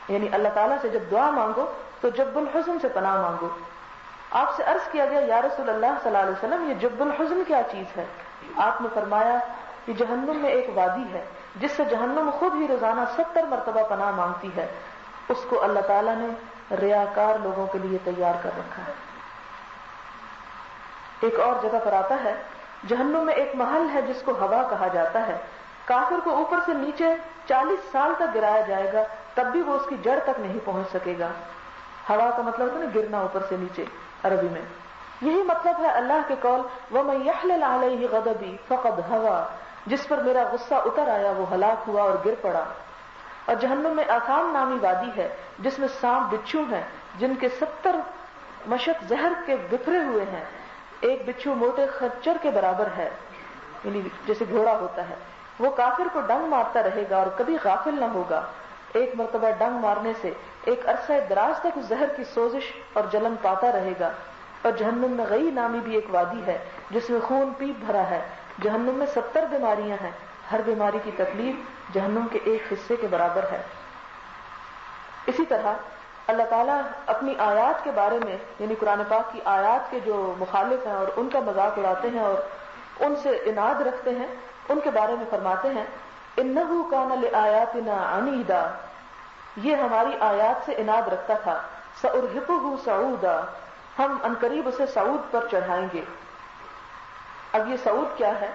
یعنی اللہ تعالیٰ سے جب دعا مانگو تو جب الحزن سے پناہ مانگو۔ آپ سے عرض کیا گیا یا رسول اللہ صلی اللہ علیہ وسلم یہ جب الحزن کیا چیز ہے؟ آپ نے فرمایا کہ جہنم میں ایک وادی ہے جس سے جہنم خود ہی روزانہ 70 مرتبہ پناہ مانگتی ہے، اس کو اللہ تعالیٰ نے ریاکار لوگوں کے لیے تیار کر رکھا ہے۔ ایک اور جگہ پر آتا ہے جہنم میں ایک محل ہے جس کو ہوا کہا جاتا ہے، کافر کو اوپر سے نیچے 40 سال تک گرایا جائے گا تب بھی وہ اس کی جڑ تک نہیں پہنچ سکے گا۔ ہوا کا مطلب ہوتا ہے نا گرنا اوپر سے نیچے عربی میں، یہی مطلب ہے اللہ کے قول وَمَن يَحْلِلْ عَلَيْهِ غَضَبِي فَقَدْ هَوَىٰ، جس پر میرا غصہ اتر آیا وہ ہلاک ہوا اور گر پڑا۔ اور جہنم میں آثام نامی وادی ہے جس میں سانپ بچھو ہیں جن کے 70 مشک زہر کے بکھرے ہوئے ہیں، ایک بچھو موٹے خچر کے برابر ہے، یعنی جیسے گھوڑا ہوتا ہے، وہ کافر کو ڈنگ مارتا رہے گا اور کبھی غافل نہ ہوگا۔ ایک مرتبہ ڈنگ مارنے سے ایک عرصہ دراز تک اس زہر کی سوزش اور جلن پاتا رہے گا۔ اور جہنم میں غی نامی بھی ایک وادی ہے جس میں خون پیپ بھرا ہے، جہنم میں 70 بیماریاں ہیں، ہر بیماری کی تکلیف جہنم کے ایک حصے کے برابر ہے۔ اسی طرح اللہ تعالیٰ اپنی آیات کے بارے میں، یعنی قرآن پاک کی آیات کے جو مخالف ہیں اور ان کا مذاق اڑاتے ہیں اور ان سے اناد رکھتے ہیں، ان کے بارے میں فرماتے ہیں انہ کان لآیاتنا عنیدا، یہ ہماری آیات سے اناد رکھتا تھا، سأرہقہ صعودا، ہم عنقریب اسے صعود پر چڑھائیں گے۔ اب یہ صعود کیا ہے؟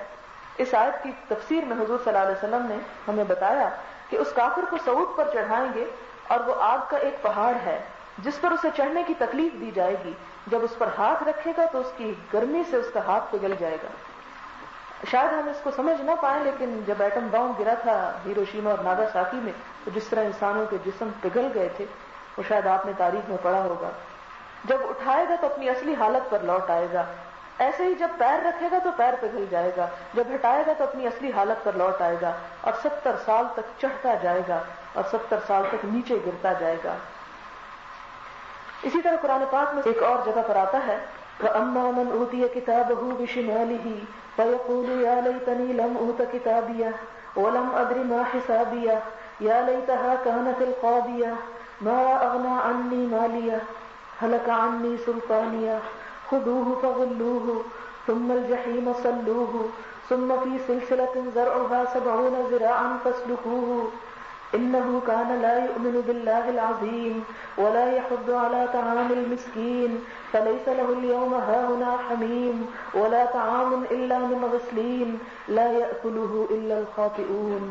اس آیت کی تفسیر میں حضور صلی اللہ علیہ وسلم نے ہمیں بتایا کہ اس کافر کو صعود پر چڑھائیں گے اور وہ آگ کا ایک پہاڑ ہے جس پر اسے چڑھنے کی تکلیف دی جائے گی، جب اس پر ہاتھ رکھے گا تو اس کی گرمی سے اس کا ہاتھ پگھل جائے گا۔ شاید ہم اس کو سمجھ نہ پائیں، لیکن جب ایٹم بم گرا تھا ہیروشیما اور ناگاساکی میں تو جس طرح انسانوں کے جسم پگھل گئے تھے وہ شاید آپ نے تاریخ میں پڑھا ہوگا۔ جب اٹھائے گا تو اپنی اصلی حالت پر لوٹ آئے گا، ایسے ہی جب پیر رکھے گا تو پیر پگھل جائے گا، جب ہٹائے گا تو اپنی اصلی حالت پر لوٹ آئے گا اور 70 سال تک چڑھتا جائے گا اور 70 سال تک نیچے گرتا جائے گا۔ اسی طرح قرآن پاک میں ایک اور جگہ پر آتا ہے وَأَمَّا مَنْ أُوتِيَ كِتَابَهُ بِشِمَالِهِ فَيَقُولُ يَا لَيْتَنِي لَمْ أُوتَ كِتَابِيَهْ وَلَمْ أَدْرِ مَا حِسَابِيَهْ يَا لَيْتَهَا كَانَتِ الْقَاضِيَةَ مَا أَغْنَىٰ عَنِّي مَالِيَهْ هَلَكَ عَنِّي سُلْطَانِيَهْ خُذُوهُ فَغُلُّوهُ ثُمَّ الْجَحِيمَ صَلُّوهُ ثُمَّ فِي سِلْسِلَةٍ ذَرْعُهَا 70 ذِرَاعًا فَاسْلُكُوهُ إنه كان لا يؤمن بالله العظيم ولا يحض على طعام المسكين فليس له اليوم هاهنا حميم ولا طعام إلا من غسلين لا يأكله إلا الخاطئون،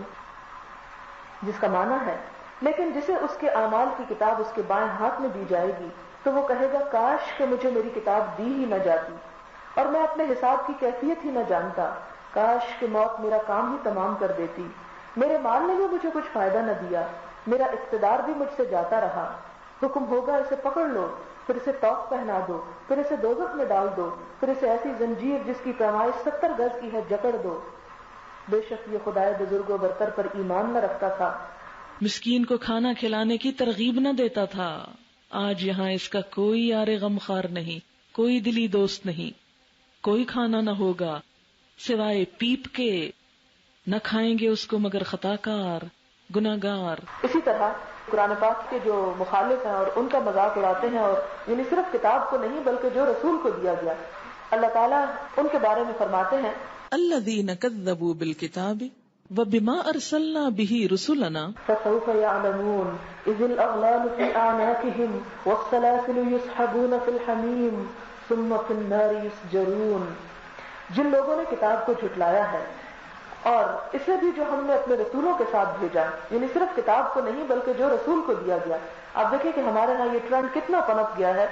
جس کا معنی ہے لیکن جسے اس کے اعمال کی کتاب اس کے بائیں ہاتھ میں دی جائے گی تو وہ کہے گا کاش کہ مجھے میری کتاب دی ہی نہ جاتی اور میں اپنے حساب کی کیفیت ہی نہ جانتا، کاش کہ موت میرا کام ہی تمام کر دیتی، میرے مال نے بھی مجھے کچھ فائدہ نہ دیا، میرا اقتدار بھی مجھ سے جاتا رہا، حکم ہوگا اسے پکڑ لو، پھر اسے توق پہنا دو، پھر اسے دوزخ میں ڈال دو، پھر اسے ایسی زنجیر جس کی پیمائش 70 گز کی ہے جکڑ دو، بے شک یہ خدائے بزرگ و برتر پر ایمان نہ رکھتا تھا، مسکین کو کھانا کھلانے کی ترغیب نہ دیتا تھا، آج یہاں اس کا کوئی یار غمخوار نہیں، کوئی دلی دوست نہیں، کوئی کھانا نہ ہوگا سوائے پیپ کے، نہ کھائیں گے اس کو مگر خطاکار گناہگار۔ اسی طرح قرآن پاک کے جو مخالف ہیں اور ان کا مذاق اڑاتے ہیں، اور یعنی صرف کتاب کو نہیں بلکہ جو رسول کو دیا گیا، اللہ تعالیٰ ان کے بارے میں فرماتے ہیں الذین کذبوا بالکتاب وبما ارسلنا به رسلنا فسوف يعلمون اذ الاغلال في اعناقهم والسلاسل يسحبون في الحميم ثم في النار يسجرون، جن لوگوں نے کتاب کو جھٹلایا ہے اور اسے بھی جو ہم نے اپنے رسولوں کے ساتھ بھیجا، یعنی صرف کتاب کو نہیں بلکہ جو رسول کو دیا گیا۔ آپ دیکھیں کہ ہمارے ہاں یہ ٹرینڈ کتنا پنپ گیا ہے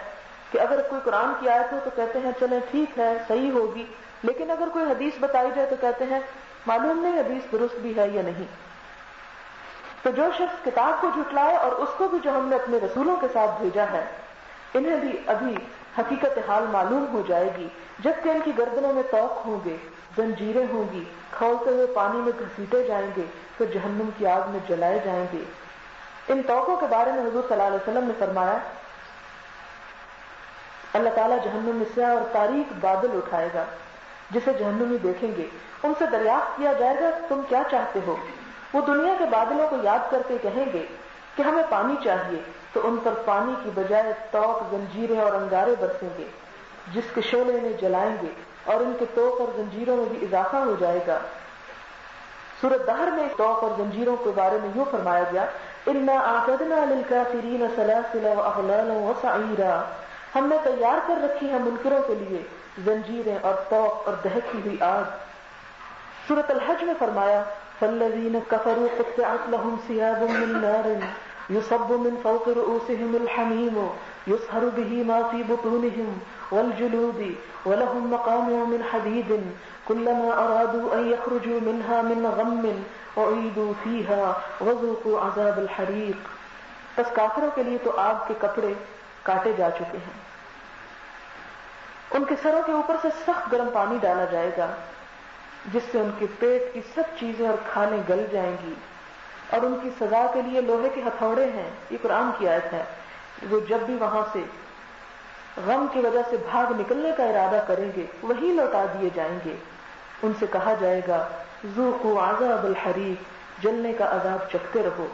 کہ اگر کوئی قرآن کی آیت ہو تو کہتے ہیں چلیں ٹھیک ہے صحیح ہوگی، لیکن اگر کوئی حدیث بتائی جائے تو کہتے ہیں معلوم نہیں حدیث درست بھی ہے یا نہیں۔ تو جو شخص کتاب کو جھٹلائے اور اس کو بھی جو ہم نے اپنے رسولوں کے ساتھ بھیجا ہے، انہیں بھی ابھی حقیقت حال معلوم ہو جائے گی، جبکہ ان کی گردنوں میں طوق ہوں گے، زنجیریں ہوں گی، کھولتے ہوئے پانی میں گھسیٹے جائیں گے، پھر جہنم کی آگ میں جلائے جائیں گے۔ ان طوقوں کے بارے میں حضور صلی اللہ علیہ وسلم نے فرمایا اللہ تعالیٰ جہنم میں سیاہ اور تاریک بادل اٹھائے گا جسے جہنمی دیکھیں گے، ان سے دریافت کیا جائے گا تم کیا چاہتے ہو؟ وہ دنیا کے بادلوں کو یاد کرتے کہیں گے کہ ہمیں پانی چاہیے، تو ان پر پانی کی بجائے طوق، زنجیریں اور انگارے برسیں گے جس کے شعلے انہیں جلائیں گے، اور ان کے طوق اور زنجیروں میں بھی اضافہ ہو جائے گا۔ سورۃ دہر میں طوق اور زنجیروں کے بارے میں یوں فرمایا گیا اِنَّا أَعْتَدْنَا لِلْكَافِرِينَ سَلَاسِلَ وَأَغْلَالًا وَسَعِيرًا، ہم نے تیار کر رکھی ہے منکروں کے لیے زنجیریں اور طوق اور دہتی ہوئی آگ۔ سورۃ الحج میں فرمایا فَالَّذِينَ كَفَرُوا قُطِّعَتْ لَهُمْ ثِيَابٌ مِّن نَارٍ يُصَبُّ مِّن فَوْقِ رُؤُوسِهِمُ الْحَمِيمُ يُصْهَرُ بِهِ مَا فِي بُطُونِهِمْ وَالْجُلُودِ وَلَهُم مَّقَامِعُ مِنْ حَدِيدٍ كُلَّمَا أَرَادُوا أَن يَخْرُجُوا مِنْهَا مِنْ غَمٍّ أُعِيدُوا فِيهَا وَذُوقُوا عَذَابَ الْحَرِيقِ۔ بس کافروں کے لیے تو آگ کے کپڑے کاٹے جا چکے ہیں، ان کے سروں کے اوپر سے سخت گرم پانی ڈالا جائے گا جس سے ان کے پیٹ کی سب چیزیں اور کھالیں گل جائیں گی، اور ان کی سزا کے لیے لوہے کے ہتھوڑے ہیں۔ یہ قرآن کی آیت ہے۔ وہ جب بھی وہاں سے غم کی وجہ سے بھاگ نکلنے کا ارادہ کریں گے وہی لوٹا دیے جائیں گے۔ ان سے کہا جائے گا ذوقوا عذاب الحریق، جلنے کا عذاب چکھتے رہو۔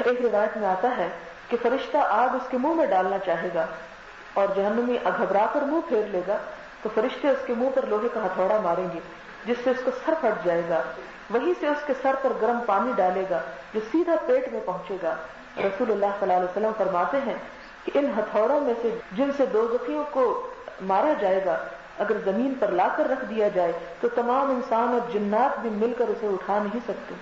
ایک روایت میں آتا ہے کہ فرشتہ آگ اس کے منہ میں ڈالنا چاہے گا اور جہنمی گھبرا کر منہ پھیر لے گا تو فرشتے اس کے منہ پر لوہے کا ہتھوڑا ماریں گے جس سے اس کا سر پھٹ جائے گا، وہیں سے اس کے سر پر گرم پانی ڈالے گا جو سیدھا پیٹ میں پہنچے گا۔ رسول اللہ صلی اللہ علیہ وسلم فرماتے ہیں کہ ان ہتھوڑوں میں سے جن سے دوزخیوں کو مارا جائے گا اگر زمین پر لا کر رکھ دیا جائے تو تمام انسان اور جنات بھی مل کر اسے اٹھا نہیں سکتے۔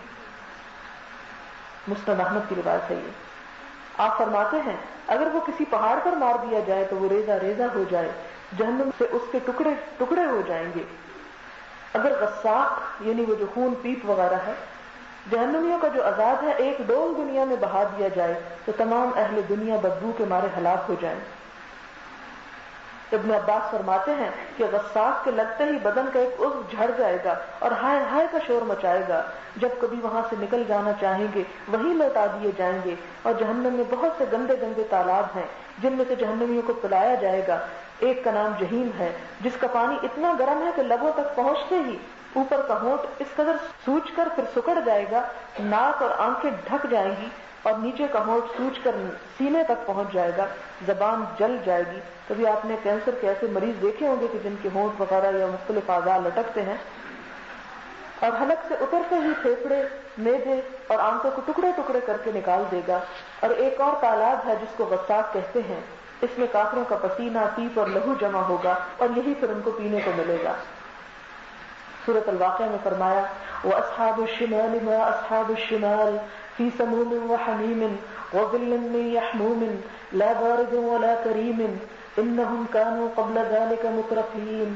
مسند احمد کی روایت ہے یہ۔ آپ فرماتے ہیں اگر وہ کسی پہاڑ پر مار دیا جائے تو وہ ریزہ ریزہ ہو جائے، جہنم سے اس کے ٹکڑے ٹکڑے ہو جائیں گے۔ اگر غساق یعنی وہ جو خون پیپ وغیرہ ہے، جہنمیوں کا جو عذاب ہے، ایک ڈول دنیا میں بہا دیا جائے تو تمام اہل دنیا بدبو کے مارے ہلاک ہو جائیں۔ ابن عباس فرماتے ہیں کہ غساق کے لگتے ہی بدن کا ایک عضو جھڑ جائے گا اور ہائے ہائے کا شور مچائے گا، جب کبھی وہاں سے نکل جانا چاہیں گے وہی لوٹا دیے جائیں گے۔ اور جہنم میں بہت سے گندے گندے تالاب ہیں جن میں سے جہنمیوں کو پلایا جائے گا۔ ایک کا نام جہیم ہے جس کا پانی اتنا گرم ہے کہ لبوں تک پہنچتے ہی اوپر کا ہونٹ اس قدر سوج کر پھر سکڑ جائے گا، ناک اور آنکھیں ڈھک جائیں گی، اور نیچے کا ہونٹ سوج کر سینے تک پہنچ جائے گا، زبان جل جائے گی۔ کبھی آپ نے کینسر کے ایسے مریض دیکھے ہوں گے کہ جن کے ہونٹ وغیرہ یا مختلف اعضاء لٹکتے ہیں، اور حلق سے اترتے ہی پھیپھڑے، معدے اور آنتوں کو ٹکڑے ٹکڑے کر کے نکال دے گا۔ اور ایک اور تالاب ہے جس کو غساق کہتے ہیں، اس میں کافروں کا پسینہ، پیپ اور لہو جمع ہوگا اور یہی پھر ان کو پینے کو ملے گا۔ سورۃ الواقعہ میں فرمایا وَأَصْحَابُ الشِّمَالِ مَا أَصْحَابُ الشِّمَالِ فِي سَمُومٍ وَحَمِيمٍ وَظِلٍّ مِّن يَحْمُومٍ لَا بَارِدٍ وَلَا كَرِيمٍ إِنَّهُمْ كَانُوا قَبْلَ ذَلِكَ مُتْرَفِينَ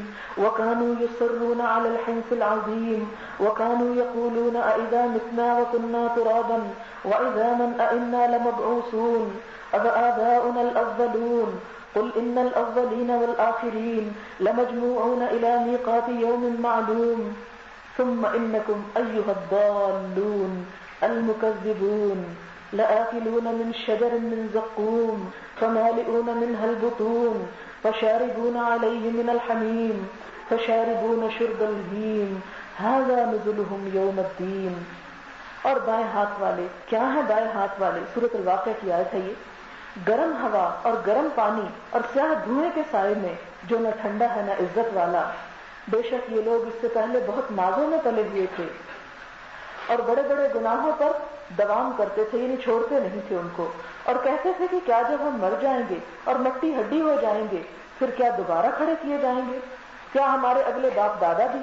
وَكَانُوا يُصِرُّونَ عَلَى الْحِنثِ الْعَظِيمِ وَكَانُوا يَقُولُونَ أَإِذَا مِتْنَا وَكُنَّا تُرَابًا وَعِظَامًا أَإِنَّا لَمَبْعُوثُونَ أَوَآبَاؤُنَا الْأَوَّلُونَ قل إن الأولين والآخرين لمجموعون إلى ميقات يوم معلوم ثم إنكم أيها الضالون المكذبون لآكلون من شجر من زقوم فمالئون منها البطون فشاربون عليه من الحميم فشاربون شرب الهيم هذا نزلهم يوم الدين۔ اور بائیں ہاتھ والے کیا ہیں؟ بائیں ہاتھ والے سورۃ الواقعہ کی آیت ہے یہ۔ گرم ہوا اور گرم پانی اور سیاہ دھوئیں کے سائے میں جو نہ ٹھنڈا ہے نہ عزت والا۔ بے شک یہ لوگ اس سے پہلے بہت نازوں میں پلے ہوئے تھے اور بڑے بڑے گناہوں پر دوام کرتے تھے، یعنی چھوڑتے نہیں تھے ان کو، اور کہتے تھے کہ کیا جب ہم مر جائیں گے اور مٹی ہڈی ہو جائیں گے پھر کیا دوبارہ کھڑے کیے جائیں گے؟ کیا ہمارے اگلے باپ دادا بھی؟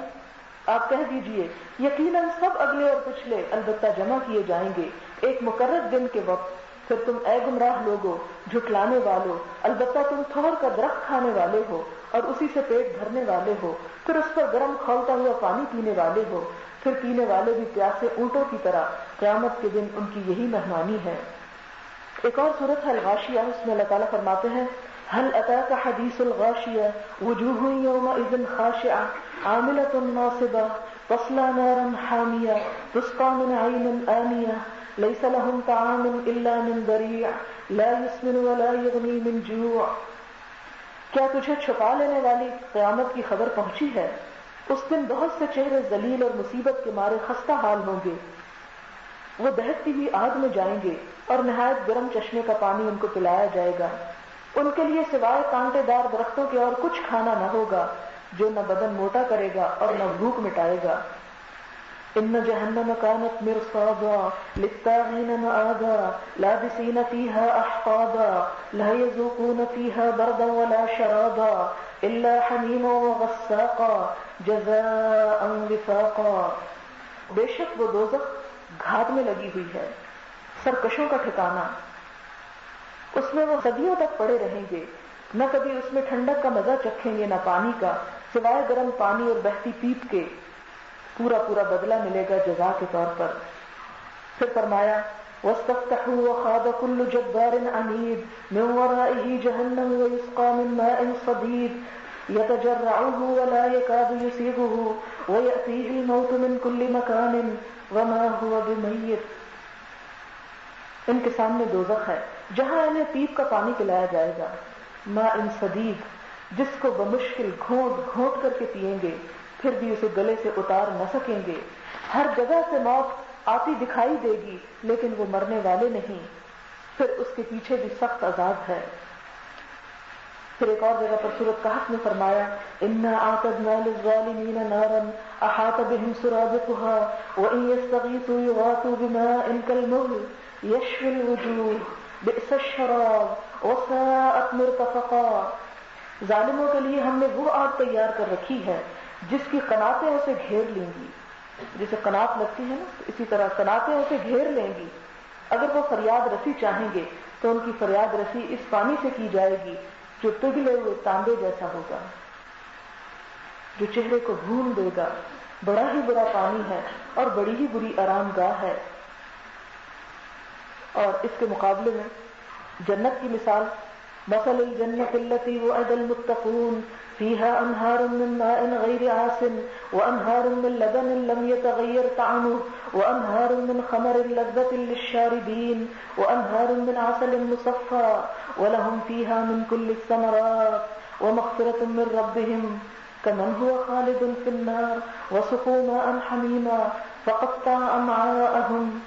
آپ کہہ دیجئے یقیناً سب اگلے اور پچھلے البتہ جمع کیے جائیں گے ایک مقرر دن کے وقت۔ پھر تم اے گمراہ لوگو، جھٹلانے والو، البتہ تم تھور کا درخت کھانے والے ہو اور اسی سے پیٹ بھرنے والے ہو، پھر اس پر گرم کھولتا ہوا پانی پینے والے ہو، پھر پینے والے بھی پیاسے اونٹوں کی طرح، قیامت کے دن ان کی یہی مہمانی ہے۔ ایک اور سورت ہے الغاشیہ، اس میں اللہ تعالیٰ فرماتے ہیں هل أتاك حديث الغاشية وجوه يومئذ خاشعة عاملة ناصبة تصلى نارا حامية تسقى من عين آنية ليس لهم طعام إلا من ضريع لا يسمن ولا يغني من جوع. کیا تجھے چھپا لینے والی قیامت کی خبر پہنچی ہے؟ اس دن بہت سے چہرے ذلیل اور مصیبت کے مارے خستہ حال ہوں گے. وہ دہتی ہوئی آگ میں جائیں گے اور نہایت گرم چشمے کا پانی ان کو پلایا جائے گا. ان کے لیے سوائے کانٹے دار درختوں کے اور کچھ کھانا نہ ہوگا جو نہ بدن موٹا کرے گا اور نہ بھوک مٹائے گا. ان جہنم كانت مرصادا للطاغين مآبا لابسين فيها احقابا لا يذوقون فيها بردا ولا شرابا الا حميما وغساقا جزاء وفاقا. بے شک وہ دوزخ گھات میں لگی ہوئی ہے، سرکشوں کا ٹھکانہ. اس میں وہ صدیوں تک پڑے رہیں گے، نہ کبھی اس میں ٹھنڈک کا مزہ چکھیں گے نہ پانی کا، سوائے گرم پانی اور بہتی پیپ کے. پورا پورا بدلہ ملے گا جزا کے طور پر. پھر فرمایا وَاسْتَفْتَحُوا وَخَابَ كُلُّ جَبَّارٍ عَنِيدٍ مِّن وَرَائِهِ جَهَنَّمُ وَيُسْقَىٰ مِن مَّاءٍ صَدِيدٍ يَتَجَرَّعُهُ وَلَا يَكَادُ يُسِيغُهُ وَيَأْتِيهِ الْمَوْتُ مِن كُلِّ مَكَانٍ وَمَا هُوَ بِمَيِّتٍ. ان کے سامنے دوزخ ہے جہاں انہیں پیپ کا پانی پلایا جائے گا، ماء صدید، جس کو بمشکل گھونٹ گھونٹ کر کے پیئیں گے، پھر بھی اسے گلے سے اتار نہ سکیں گے. ہر جگہ سے موت آتی دکھائی دے گی لیکن وہ مرنے والے نہیں. پھر اس کے پیچھے بھی سخت عذاب ہے. پھر ایک اور جگہ پر سورۃ کہف میں فرمایا انا اعتدنا للظالمین نارا احاط بهم سرادقها وان يستغيثوا يغاثوا بماء كالمهل يشوي الوجوه بئس الشراب وساءت مرتفقا. ظالموں کے لیے ہم نے وہ آگ تیار کر رکھی ہے جس کی قناتیں اسے گھیر لیں گی. جسے قنات لگتی ہے نا، اسی طرح قناتیں اسے گھیر لیں گی. اگر وہ فریاد رسی چاہیں گے تو ان کی فریاد رسی اس پانی سے کی جائے گی جو پگھلے ہوئے تانبے جیسا ہوگا، جو چہرے کو بھون دے گا. بڑا ہی برا پانی ہے اور بڑی ہی بری آرام گاہ ہے. اور اس کے مقابلے میں جنت کی مثال مثل الجنة التي وعد المتقون فيها أنهار من ماء غير آسن وأنهار من لبن لم يتغير طعمه وأنهار من خمر لذة للشاربين وأنهار من عسل مصفى ولهم فيها من كل الثمرات ومغفرة من ربهم كمن هو خالد في النار وسقوا ماء حميما فقطع أمعاءهم.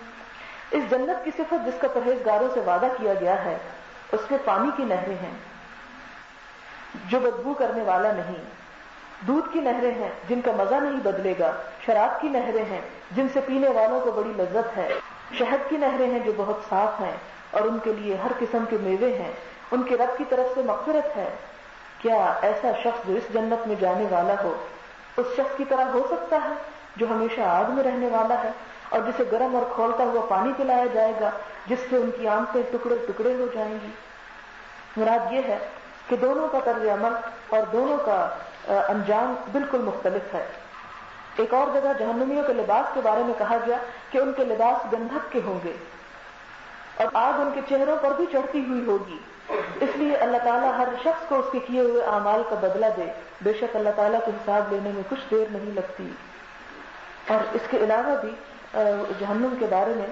اس جنت کی صفت جس کا پرہیزگاروں سے وعدہ کیا گیا ہے، اس میں پانی کی نہریں ہیں جو بدبو کرنے والا نہیں، دودھ کی نہریں ہیں جن کا مزہ نہیں بدلے گا، شراب کی نہریں ہیں جن سے پینے والوں کو بڑی لذت ہے، شہد کی نہریں ہیں جو بہت صاف ہیں اور ان کے لیے ہر قسم کے میوے ہیں، ان کے رب کی طرف سے مغفرت ہے. کیا ایسا شخص جو اس جنت میں جانے والا ہو اس شخص کی طرح ہو سکتا ہے جو ہمیشہ آگ میں رہنے والا ہے اور جسے گرم اور کھولتا ہوا پانی پلایا جائے گا جس سے ان کی آنکھیں ٹکڑے ٹکڑے ہو جائیں گی؟ مراد یہ ہے کہ دونوں کا طرز عمل اور دونوں کا انجام بالکل مختلف ہے. ایک اور جگہ جہنمیوں کے لباس کے بارے میں کہا گیا کہ ان کے لباس گندھک کے ہوں گے اور آگ ان کے چہروں پر بھی چڑھتی ہوئی ہوگی. اس لیے اللہ تعالیٰ ہر شخص کو اس کے کیے ہوئے اعمال کا بدلہ دے. بے شک اللہ تعالیٰ کو حساب لینے میں کچھ دیر نہیں لگتی. اور اس کے علاوہ بھی جہنم کے بارے میں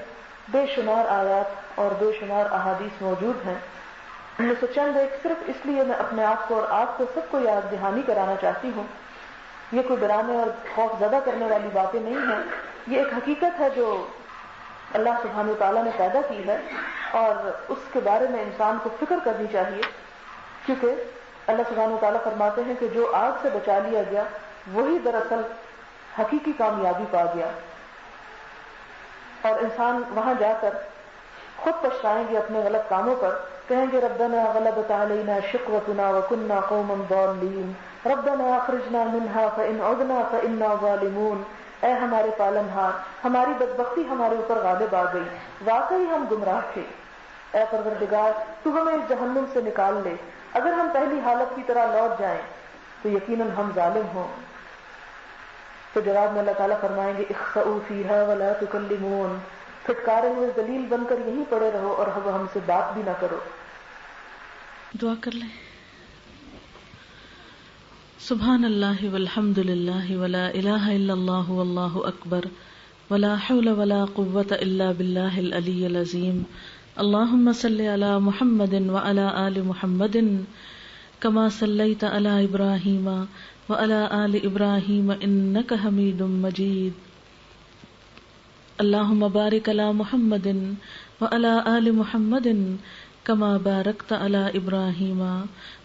بے شمار آیات اور بے شمار احادیث موجود ہیں. میں سے چند ایک صرف اس لیے میں اپنے آپ کو اور آپ کو سب کو یاد دہانی کرانا چاہتی ہوں. یہ کوئی ڈرانے اور خوف زدہ کرنے والی باتیں نہیں ہیں، یہ ایک حقیقت ہے جو اللہ سبحانہ وتعالیٰ نے پیدا کی ہے اور اس کے بارے میں انسان کو فکر کرنی چاہیے. کیونکہ اللہ سبحانہ وتعالیٰ فرماتے ہیں کہ جو آگ سے بچا لیا گیا وہی دراصل حقیقی کامیابی پا گیا. اور انسان وہاں جا کر خود پچھتائیں گے اپنے غلط کاموں پر، کہیں گے ربنا غلبت علینا شقوتنا وکنا قوما ضالین ربنا اخرجنا منها فان عدنا فانا ظالمون. اے ہمارے پالنہار، ہماری بدبختی ہمارے اوپر غالب آ گئی، واقعی ہم گمراہ تھے. اے پروردگار تو ہمیں اس جہنم سے نکال لے، اگر ہم پہلی حالت کی طرح لوٹ جائیں تو یقیناً ہم ظالم ہوں. تو جواب میں اللہ تعالیٰ فرمائیں گے اخسؤوا فیہا ولا تکلمون، پھٹکارے ہوئے ذلیل بن کر یہیں پڑے رہو اور ہم سے بات بھی نہ کرو. دعا کر لیں. سبحان اللہ والحمد للہ ولا الہ الا اللہ واللہ اکبر ولا حول ولا قوة الا باللہ العلی العظیم. اللہم صل علی محمد وعلی آل محمد کما صلیت علی ابراہیم وعلی آل ابراہیم انک حمید مجید. اللہم بارک علی محمد وعلی آل محمد کما بارکت علی ابراہیم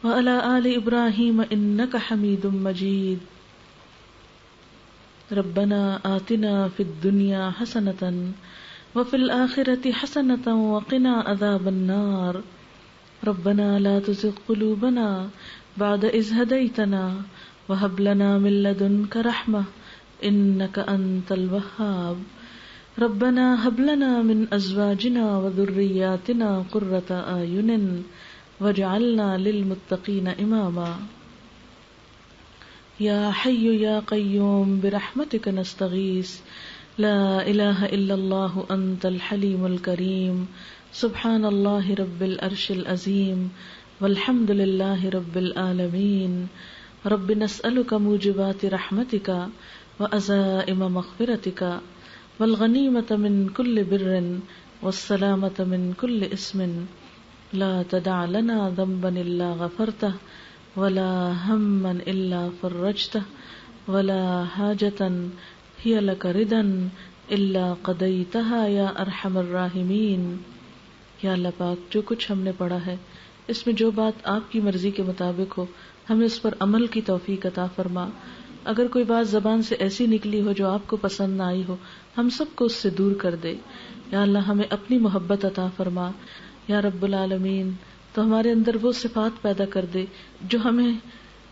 وعلی آل ابراہیم انک حمید مجید. ربنا آتنا فی الدنیا حسنۃ وفی الآخرۃ حسنۃ وقنا عذاب النار. ربنا لا تزغ قلوبنا بعد اذ ہدیتنا وہب لنا من لدنک رحمۃ انک انت الوہاب. ربنا هب لنا من ازواجنا وذرياتنا قرة اعين واجعلنا للمتقين اماما. یا حی یا قیوم برحمتک نستغیث لا الہ الا اللہ انت الحلیم الکریم. سبحان اللہ رب العرش العظیم والحمد للہ رب العالمین. رب نسألک موجبات رحمتک وعزائم مغفرتک والغنیمۃ من کل بر والسلامۃ من کل اسم لا تدع لنا ذنبا الا غفرتہ ولا ہما الا فرجتہ ولا حاجۃ ہی لک ردا الا قضیتہا یا ارحم الراحمین. یا اللہ پاک، جو کچھ ہم نے پڑھا ہے اس میں جو بات آپ کی مرضی کے مطابق ہو ہمیں اس پر عمل کی توفیق عطا فرما. اگر کوئی بات زبان سے ایسی نکلی ہو جو آپ کو پسند نہ آئی ہو ہم سب کو اس سے دور کر دے. یا اللہ ہمیں اپنی محبت عطا فرما. یا رب العالمین تو ہمارے اندر وہ صفات پیدا کر دے جو ہمیں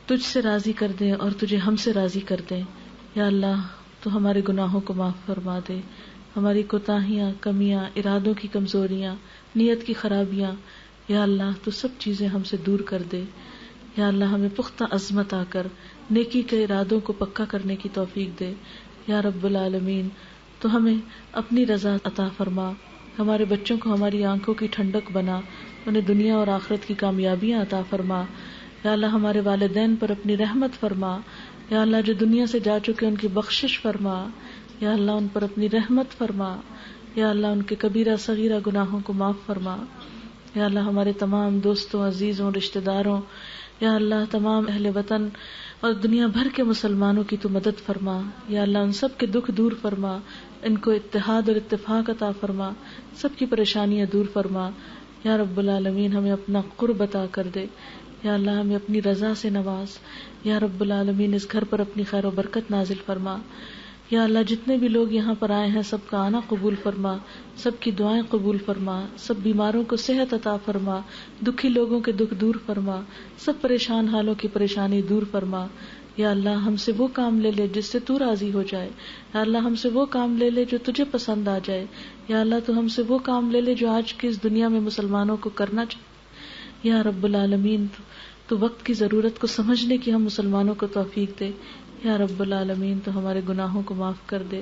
تجھ سے راضی کر دیں اور تجھے ہم سے راضی کر دیں. یا اللہ تو ہمارے گناہوں کو معاف فرما دے. ہماری کوتاہیاں، کمیاں، ارادوں کی کمزوریاں، نیت کی خرابیاں، یا اللہ تو سب چیزیں ہم سے دور کر دے. یا اللہ ہمیں پختہ عزمت آ کر نیکی کے ارادوں کو پکا کرنے کی توفیق دے. یا رب العالمین تو ہمیں اپنی رضا عطا فرما. ہمارے بچوں کو ہماری آنکھوں کی ٹھنڈک بنا، انہیں دنیا اور آخرت کی کامیابیاں عطا فرما. یا اللہ ہمارے والدین پر اپنی رحمت فرما. یا اللہ جو دنیا سے جا چکے ان کی بخشش فرما. یا اللہ ان پر اپنی رحمت فرما. یا اللہ ان کے کبیرہ صغیرہ گناہوں کو معاف فرما. یا اللہ ہمارے تمام دوستوں، عزیزوں، رشتہ داروں، یا اللہ تمام اہل وطن اور دنیا بھر کے مسلمانوں کی تو مدد فرما. یا اللہ ان سب کے دکھ دور فرما، ان کو اتحاد اور اتفاق عطا فرما، سب کی پریشانیاں دور فرما. یا رب العالمین ہمیں اپنا قرب عطا کر دے. یا اللہ ہمیں اپنی رضا سے نواز. یا رب العالمین اس گھر پر اپنی خیر و برکت نازل فرما. یا اللہ جتنے بھی لوگ یہاں پر آئے ہیں سب کا آنا قبول فرما، سب کی دعائیں قبول فرما، سب بیماروں کو صحت عطا فرما، دکھی لوگوں کے دکھ دور فرما، سب پریشان حالوں کی پریشانی دور فرما. یا اللہ ہم سے وہ کام لے لے جس سے تو راضی ہو جائے. یا اللہ ہم سے وہ کام لے لے جو تجھے پسند آ جائے. یا اللہ تو ہم سے وہ کام لے لے جو آج کی اس دنیا میں مسلمانوں کو کرنا چاہیے. یا رب العالمین تو وقت کی ضرورت کو سمجھنے کی ہم مسلمانوں کو توفیق دے. یا رب العالمین تو ہمارے گناہوں کو معاف کر دے.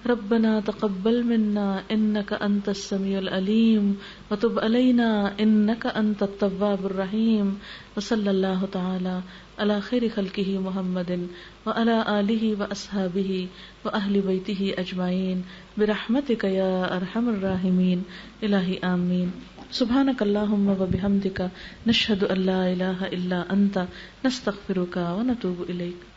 ربنا تقبل منا انک انت السمیع العلیم وتب علینا انک انت التواب الرحیم. وصلی اللہ تعالی علی خیر خلقہ محمد وعلی آلہ واصحابہ واہل بیتہ اجمعین برحمتک یا ارحم الراحمین. الہی آمین. سبحانک اللہم وبحمدک نشہد ان لا الہ الا انت نستغفرک ونتوب الیک.